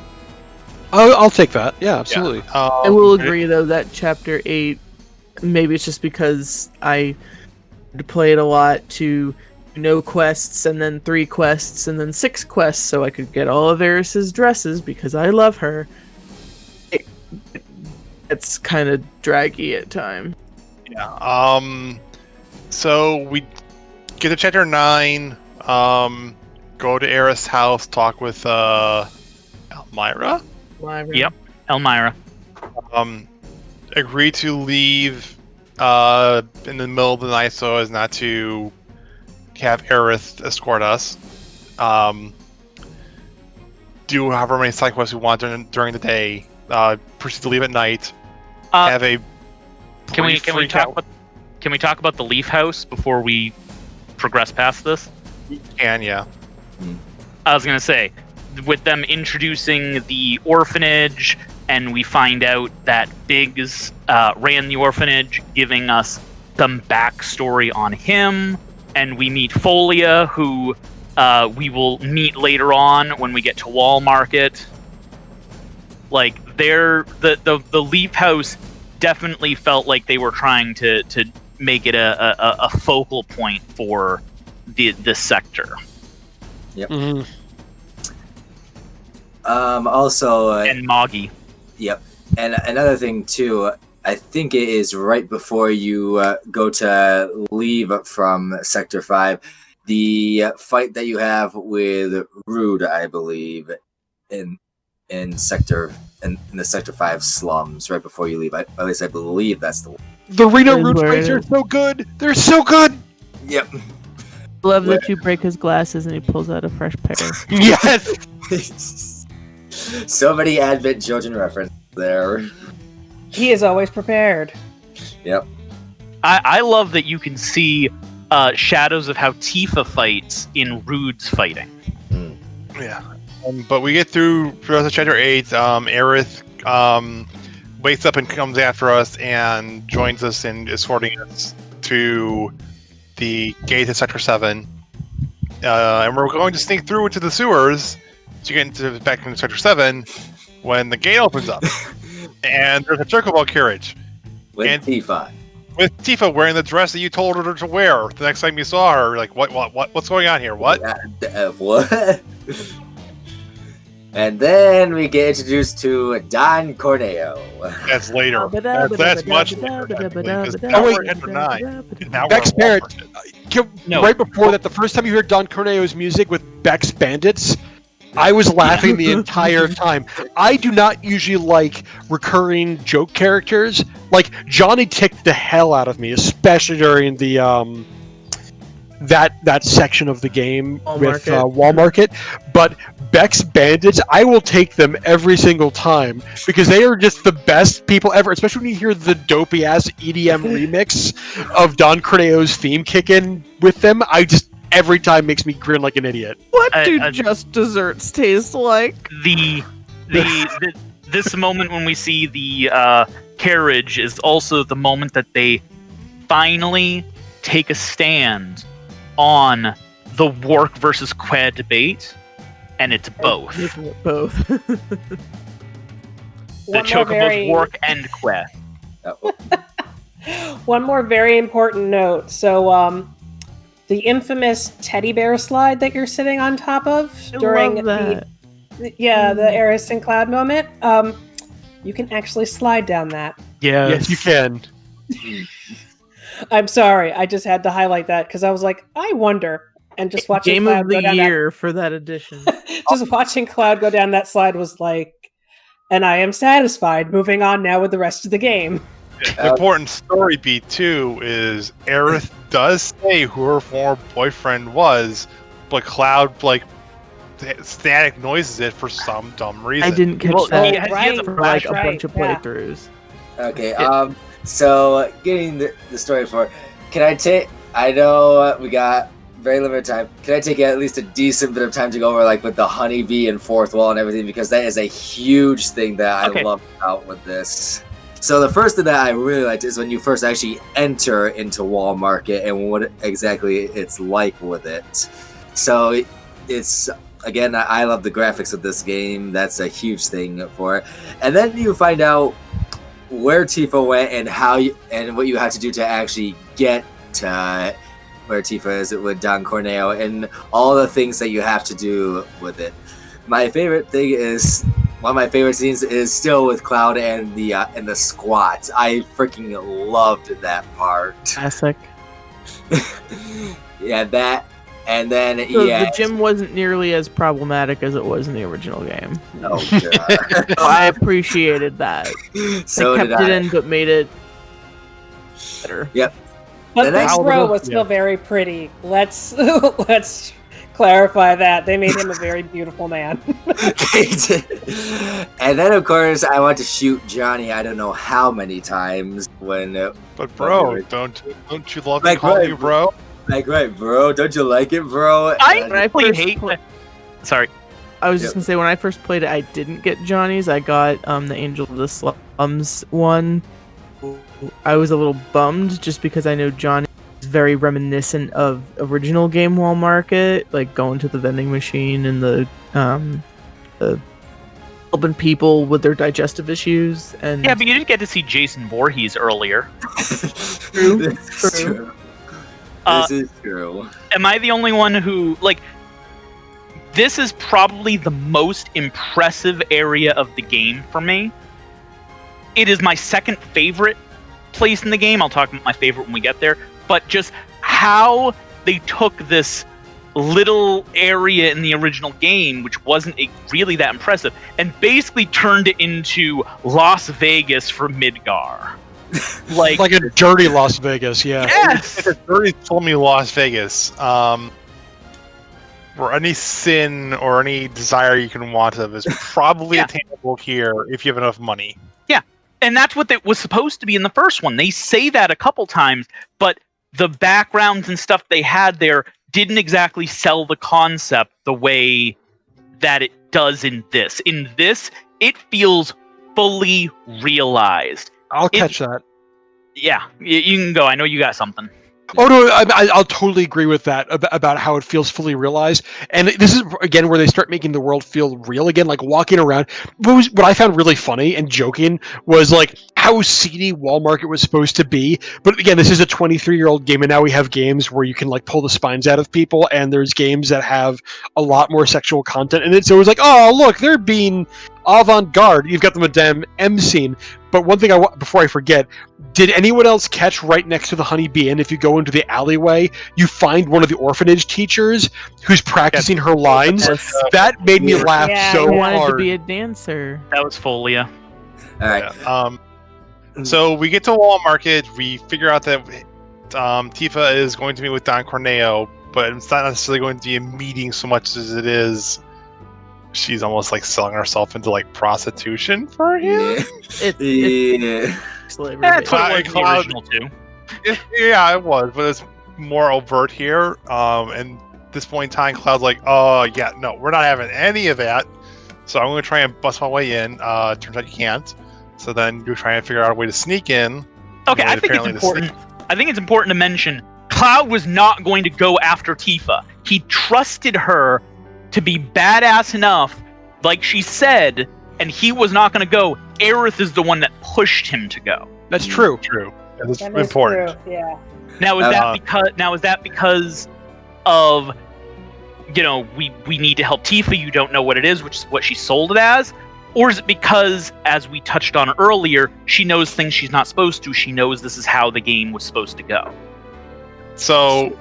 I'll take that. Yeah, absolutely. Yeah. I will agree, though, that Chapter 8, maybe it's just because I had to play it a lot to no quests, and then 3 quests, and then 6 quests, so I could get all of Eris's dresses, because I love her. It's kind of draggy at times. Yeah. So we get to Chapter 9, go to Aerith's house, talk with Elmira. Yep, Elmira. Agree to leave in the middle of the night so as not to have Aerith escort us. Do however many side quests we want during the day. Proceed to leave at night. Have a Can we talk about the Leaf House before we progress past this? Yeah. I was gonna say, with them introducing the orphanage, and we find out that Biggs ran the orphanage, giving us some backstory on him, and we meet Folia, who we will meet later on when we get to Wall Market. Like, the Leaf House definitely felt like they were trying to make it a focal point for this sector. Yep. Mm-hmm. Also, And Moggy. Yep. And another thing too, I think it is right before you go to leave from Sector 5, the fight that you have with Rude, I believe, in the Sector 5 slums right before you leave. At least I believe that's the one. The Reno Root fights are so good. They're so good. Yep. Love that you break his glasses and he pulls out a fresh pair. Yes. So many Advent children references there. He is always prepared. Yep. I love that you can see shadows of how Tifa fights in Rude's fighting. Yeah. But we get through Chapter 8. Aerith wakes up and comes after us and joins us in escorting us to the gate to Sector 7. And we're going to sneak through into the sewers to get back into Sector 7 when the gate opens up. And there's a chocobo carriage. With And- Tifa. with Tifa wearing the dress that you told her to wear the next time you saw her. Like, what's going on here? What? What? And then we get introduced to Don Corneo. That's later. That's much later. Because now we're at 9. And now Beck's we're at parent. No. Right before that, the first time you heard Don Corneo's music with Beck's Bandits, I was laughing the entire time. I do not usually like recurring joke characters. Like, Johnny ticked the hell out of me, especially during the that section of the game with Wall Market. But Beck's Bandits, I will take them every single time because they are just the best people ever, especially when you hear the dopey ass EDM remix of Don Corneo's theme kick in with them. Every time makes me grin like an idiot. What do just desserts taste like? This moment when we see the carriage is also the moment that they finally take a stand on the Wark versus Qued debate, and it's both. Both. The Chocobo's Wark and Qued. One more very important note. So, the infamous teddy bear slide that you're sitting on top of during the Aris and Cloud moment, you can actually slide down that. Yes, you can. I'm sorry, I just had to highlight that because I was like, I wonder. And just watching Game Cloud of the go down year for that edition. just watching Cloud go down that slide was like, and I am satisfied. Moving on now with the rest of the game. The important story beat too is Aerith does say who her former boyfriend was, but Cloud static noises it for some dumb reason. I didn't catch that. He has a for like a flashback. bunch of playthroughs. Okay, so getting the story for, can I take? I know we got very limited time. Can I take at least a decent bit of time to go over with the honeybee and fourth wall and everything, because that is a huge thing that I love out with this. So the first thing that I really liked is when you first actually enter into Wall Market and what exactly it's like with it. So it's, again, I love the graphics of this game. That's a huge thing for it. And then you find out where Tifa went and and what you have to do to actually get to where Tifa is with Don Corneo and all the things that you have to do with it. My favorite thing is, one of my favorite scenes is still with Cloud and the squats. I freaking loved that part. Classic. Yeah, that, and then So the gym wasn't nearly as problematic as it was in the original game. Oh god. So I appreciated that. So they did kept it I. in, but made it better. Yep. But The this next- bro was still very pretty. Let's clarify that. They made him a very beautiful man. And then of course I want to shoot Johnny I don't know how many times when But bro, don't you love to Like, call right, you bro? right, bro, don't you like it, bro? I When I really first hate pla- that. Sorry. I was just gonna say, when I first played it, I didn't get Johnny's. I got the Angel of the Slums one. I was a little bummed just because I know Johnny is very reminiscent of original game Wall Market, like going to the vending machine and the helping people with their digestive issues. And Yeah, but you didn't get to see Jason Voorhees earlier. True. This is true. This is true. Am I the only one who, this is probably the most impressive area of the game for me. It is my second favorite place in the game. I'll talk about my favorite when we get there. But just how they took this little area in the original game, which wasn't really that impressive, and basically turned it into Las Vegas for Midgar. Like a dirty Las Vegas, yeah. Yes! It's already told me Las Vegas. Where any sin or any desire you can want of is probably attainable here if you have enough money. And that's what it was supposed to be in the first one. They say that a couple times, but the backgrounds and stuff they had there didn't exactly sell the concept the way that it does in this. In this, it feels fully realized. I'll catch that. Yeah, you can go. I know you got something. Oh no, I'll totally agree with that about how it feels fully realized. And this is again where they start making the world feel real again, like walking around. What I found really funny and joking was like how seedy Wall Market was supposed to be. But again, this is a 23-year-old game, and now we have games where you can like pull the spines out of people, and there's games that have a lot more sexual content in it. So it was like, oh look, they're being avant-garde. You've got the Madame M scene. But one thing before I forget, did anyone else catch right next to the Honeybee Inn, if you go into the alleyway, you find one of the orphanage teachers who's practicing her lines? Yes. That made me laugh Yeah, so I wanted hard. to be a dancer. That was Folia. All right. Yeah. So we get to Wall Market. We figure out that Tifa is going to meet with Don Corneo, but it's not necessarily going to be a meeting so much as it is. She's almost like selling herself into like prostitution for him. Yeah. Slavery. That's what it was in the Cloud- original too. Yeah, it was, but it's more overt here. And at this point in time, Cloud's like, "Oh yeah, no, we're not having any of that." So I'm going to try and bust my way in. Turns out you can't. So then you try and figure out a way to sneak in. Okay, Well, I think it's apparently the important. I think it's important to mention Cloud was not going to go after Tifa. He trusted her to be badass enough, like she said, and he was not going to go. Aerith is the one that pushed him to go. That's true. True. That's That is important. true, yeah. Now is that because of we need to help Tifa, you don't know what it is, which is what she sold it as? Or is it because, as we touched on earlier, she knows things she's not supposed to? She knows this is how the game was supposed to go. So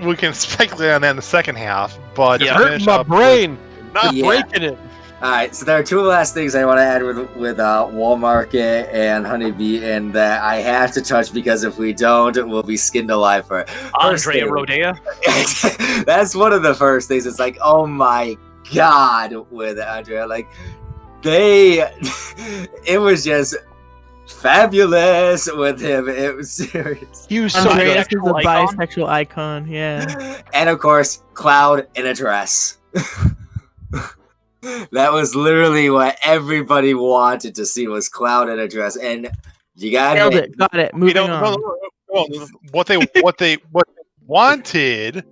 we can speculate on that in the second half, but Yeah. to Hurt finish my up brain. Not Yeah. breaking it. All right, so there are two last things I want to add with Wall Market and Honeybee, and that I have to touch because if we don't, we'll be skinned alive for it. First Andrea thing- Rodea. That's one of the first things. It's like, oh my god, with Andrea, like it was just fabulous with him. It was serious. He was so Andreas good. is a Bisexual icon? bisexual icon, yeah. And of course, Cloud in a dress. That was literally what everybody wanted to see, was Cloud in a dress, and you got Nailed it. Got it. Moving on. what they wanted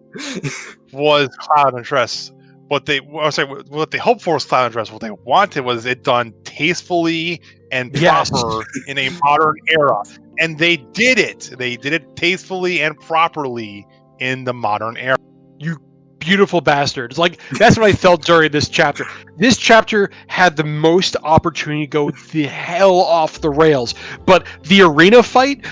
was Cloud and dress. What they hoped for was Cloud and dress. What they wanted was it done tastefully and Yes. proper in a modern era, and they did it. They did it tastefully and properly in the modern era. You beautiful bastards. Like, that's what I felt during this chapter. This chapter had the most opportunity to go the hell off the rails. But the arena fight,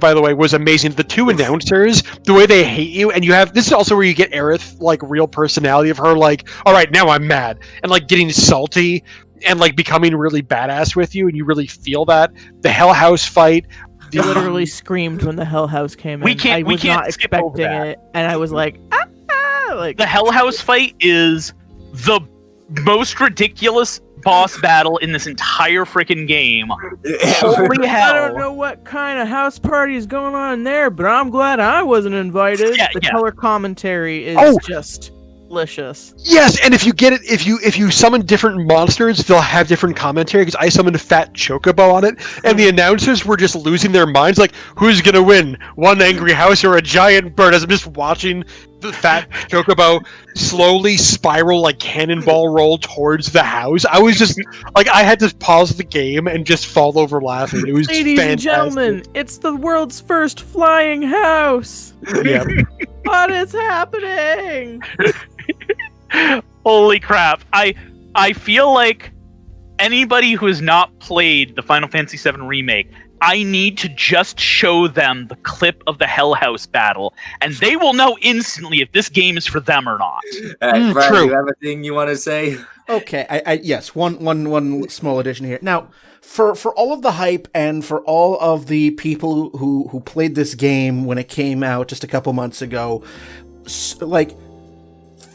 by the way, was amazing. The two announcers, the way they hate you, and you have, this is also where you get Aerith, like, real personality of her, like, all right, now I'm mad, and like getting salty and like becoming really badass with you, and you really feel that. The Hell House fight, I literally screamed when the Hell House came in. We can't- I we was can't not skip over expecting that. it, and I was like, like The Hell House fight is the most ridiculous boss battle in this entire freaking game. Holy hell! I don't know what kind of house party is going on there, but I'm glad I wasn't invited. Yeah, the yeah. color commentary is just delicious. yes, and if you get it, if you summon different monsters, they'll have different commentary. Because I summoned a fat chocobo on it, and the announcers were just losing their minds. Like, who's gonna win? One angry house or a giant bird? As I'm just watching the fat chocobo slowly spiral, like cannonball roll towards the house. I was just like, I had to pause the game and just fall over laughing. It was Ladies and fantastic. gentlemen, it's the world's first flying house. Yeah. What is happening? Holy crap! I feel like anybody who has not played the Final Fantasy VII Remake, I need to just show them the clip of the Hell House battle, and they will know instantly if this game is for them or not. All right, Brian, true. do you have a thing you want to say? Okay, yes, one small addition here. Now, for all of the hype and for all of the people who played this game when it came out just a couple months ago, like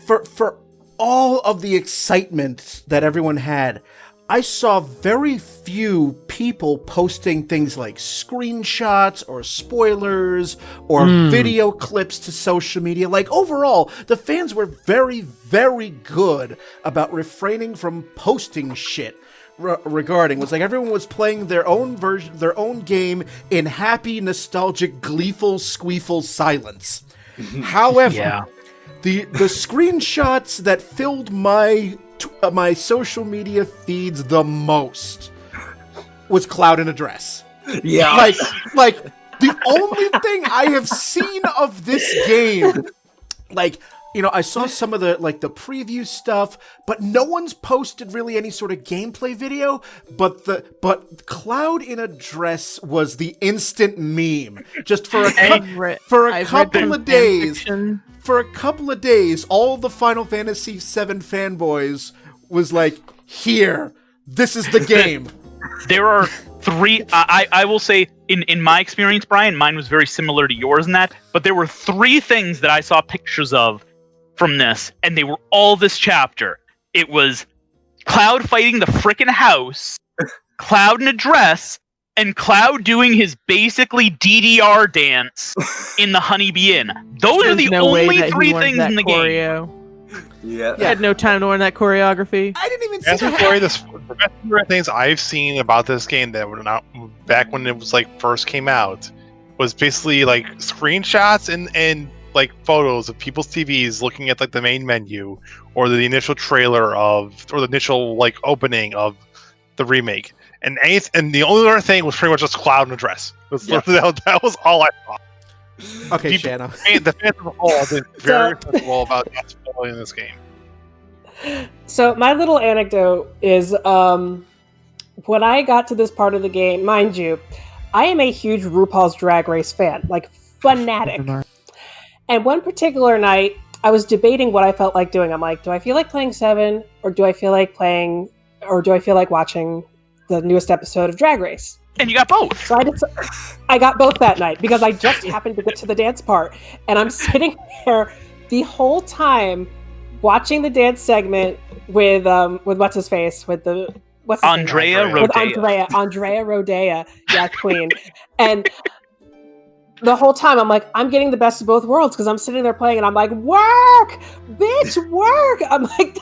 for all of the excitement that everyone had, I saw very few people posting things like screenshots or spoilers or video clips to social media. Like, overall, the fans were very, very good about refraining from posting shit. regarding was like everyone was playing their own version, their own game in happy, nostalgic, gleeful, squeeful silence. However, the screenshots that filled my social media feeds the most was Cloud in a dress. Yeah. Like the only thing I have seen of this game, like, you know, I saw some of the preview stuff, but no one's posted really any sort of gameplay video. But Cloud in a dress was the instant meme. Just for a couple of days. For a couple of days, all the Final Fantasy VII fanboys was like, "Here, this is the game." There are three. I will say, in my experience, Brian, mine was very similar to yours in that. But there were three things that I saw pictures of from this, and they were all this chapter. It was Cloud fighting the frickin' house, Cloud in a dress, and Cloud doing his basically DDR dance in the Honeybee Inn. Those are the only three things in the game. Yeah. I had no time to learn that choreography. I didn't even see The best things I've seen about this game that were not back when it was like first came out was basically like screenshots and like photos of people's TVs looking at like the main menu or the initial trailer or the initial like opening of the remake. And the only other thing was pretty much just Cloud in a dress. That was all I saw. Okay, Shanna. The fans of the whole have been very sensible about not spoiling this game. So my little anecdote is when I got to this part of the game, mind you, I am a huge RuPaul's Drag Race fan, like fanatic. And one particular night, I was debating what I felt like doing. I'm like, do I feel like playing 7, or do I feel like watching the newest episode of Drag Race? And you got both. So I got both that night because I just happened to get to the dance part, and I'm sitting there the whole time watching the dance segment with what's his face with the Andrea Rodea. Andrea Rodea, yeah, queen. And the whole time I'm like, I'm getting the best of both worlds because I'm sitting there playing and I'm like, work, bitch, work. I'm like,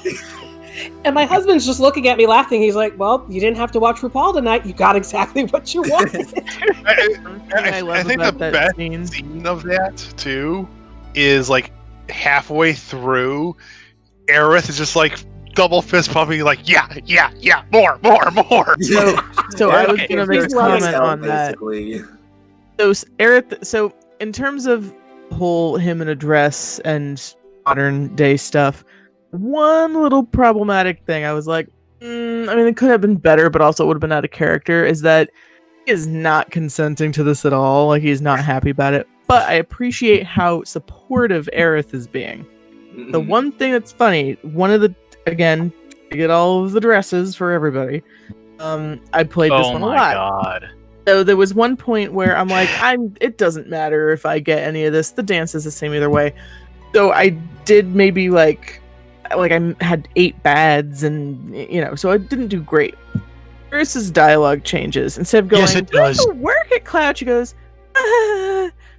and my husband's just looking at me laughing. He's like, well, you didn't have to watch RuPaul tonight. You got exactly what you wanted. I think the best scene of that too is like halfway through, Aerith is just like double fist pumping, like yeah, more. So I was gonna make a comment on that. So Aerith, so in terms of whole him in a dress and modern day stuff, one little problematic thing I was like, I mean, it could have been better, but also it would have been out of character, is that he is not consenting to this at all. Like, he's not happy about it. But I appreciate how supportive Aerith is being. The one thing that's funny, again, to get all of the dresses for everybody, I played this one a lot. Oh my god. So there was one point where I'm like, it doesn't matter if I get any of this. The dance is the same either way. So I did maybe like I had 8 bads, and so I didn't do great. Krause's dialogue changes. Instead of going, yes, it does. Work at Cloud, she goes,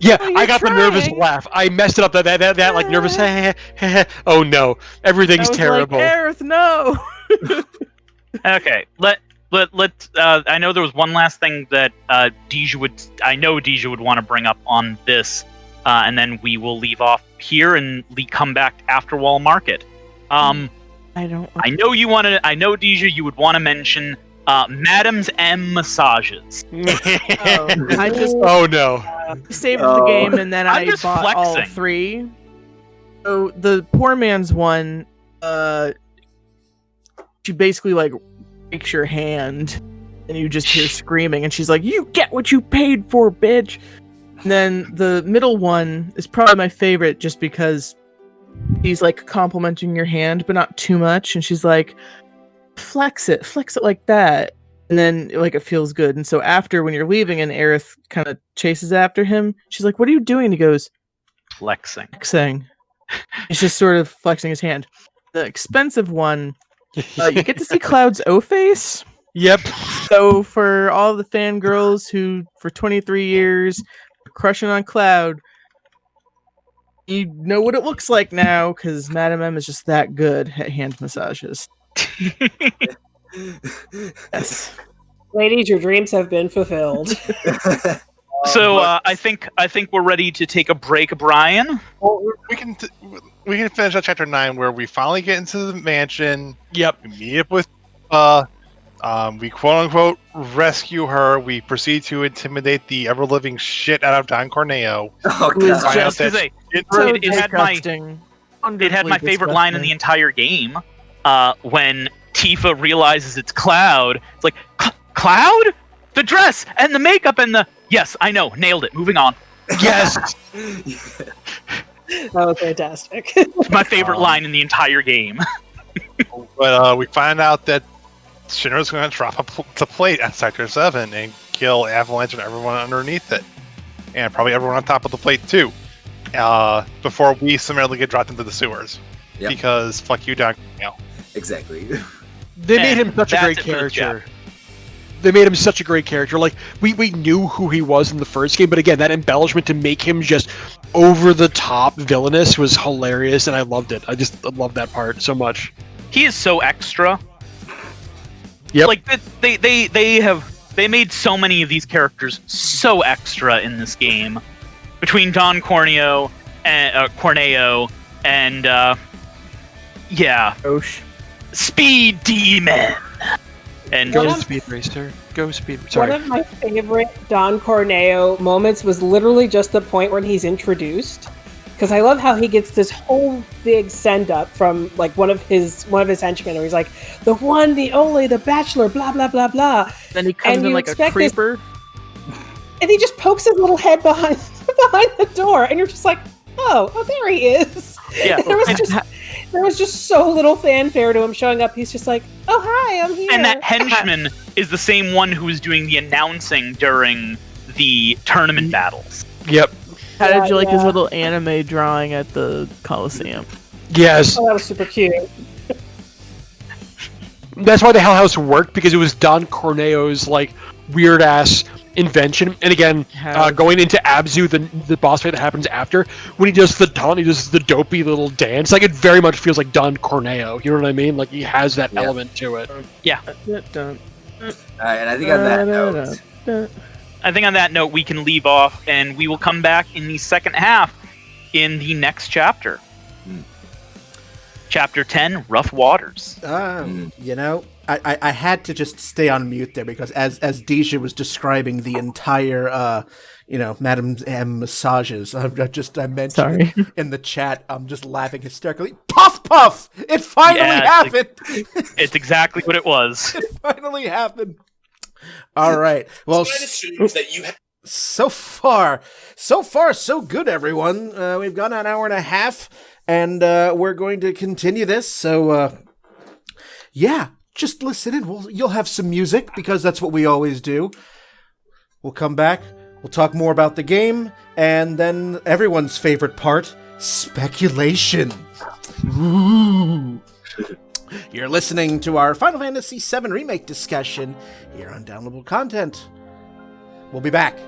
yeah, I got the nervous laugh. I messed it up. That like nervous. Oh no, everything's terrible. Like, Aerith, no. Okay, let's. I know there was one last thing that Dejah would want to bring up on this, and then we will leave off here and come back after Wall Market. I know Dejah, you would want to mention Madam's M massages. Oh no. Saved the game, and then I bought all 3. So the poor man's one, she basically like breaks your hand, and you just hear screaming, and she's like, "You get what you paid for, bitch." And then the middle one is probably my favorite, just because she's like complimenting your hand, but not too much, and she's like, flex it like that, and then like it feels good. And so after, when you're leaving and Aerith kind of chases after him, she's like, "What are you doing?" And he goes, flexing. He's just sort of flexing his hand. The expensive one, you get to see Cloud's O-face. Yep. So for all the fangirls who for 23 years were crushing on Cloud, you know what it looks like now, because Madame M is just that good at hand massages. Yes. Ladies, your dreams have been fulfilled. So I think we're ready to take a break, Brian. Well, we can finish up chapter 9 where we finally get into the mansion. Yep. We meet up with we quote unquote rescue her. We proceed to intimidate the ever living shit out of Don Corneo. Oh It was god. just It so had my disgusting. it had my favorite line in the Disgusting. entire game. When Tifa realizes it's Cloud, it's like Cloud, the dress and the makeup and the yes, I know, nailed it. Moving on. Yes. That was fantastic. It's my favorite line in the entire game. But we find out that Shinra's going to drop the plate at Sector 7 and kill Avalanche and everyone underneath it. And probably everyone on top of the plate, too. Before we summarily get dropped into the sewers. Yep. Because fuck you, Don. Exactly. They made him such a that's great it for this character. They made him such a great character. Like, we knew who he was in the first game, but again, that embellishment to make him just over-the-top villainous was hilarious, and I loved it. I love that part so much. He is so extra. Yep. Like they made so many of these characters so extra in this game. Between Don Corneo and yeah, Osh. Speed Demon. And Go What? Speed Racer. Go Speed... One Sorry. of my favorite Don Corneo moments was literally just the point when he's introduced. Because I love how he gets this whole big send up from like one of his henchmen, where he's like, the one, the only, the bachelor, blah blah blah blah. Then he comes And in you like a expect this- creeper. And he just pokes his little head behind the door, and you're just like, oh, there he is. Yeah. There was just so little fanfare to him showing up. He's just like, oh hi, I'm here. And that henchman is the same one who was doing the announcing during the tournament battles. Yep. How did you like his Yeah. little anime drawing at the Coliseum? Yes. Oh, that was super cute. That's why the Hell House worked, because it was Don Corneo's, like, weird-ass invention. And again, going into Abzu, the boss fight that happens after, when he does the taunt, he does the dopey little dance. Like, it very much feels like Don Corneo. You know what I mean? Like, he has that element to it. Alright, and I think on that note, I think on that note, we can leave off, and we will come back in the second half in the next chapter. Chapter 10, Rough Waters. You know, I had to just stay on mute there because as Dejah was describing the entire, Madame M massages, I mentioned Sorry. it in the chat. I'm just laughing hysterically. Puff puff! It finally happened! It's exactly what it was. It finally happened. All right. Well, so far, so good, everyone. We've gone an hour and a half, and we're going to continue this. So, yeah, just listen in. You'll have some music because that's what we always do. We'll come back. We'll talk more about the game, and then everyone's favorite part: speculation. Ooh. You're listening to our Final Fantasy VII Remake discussion here on Downloadable Content. We'll be back.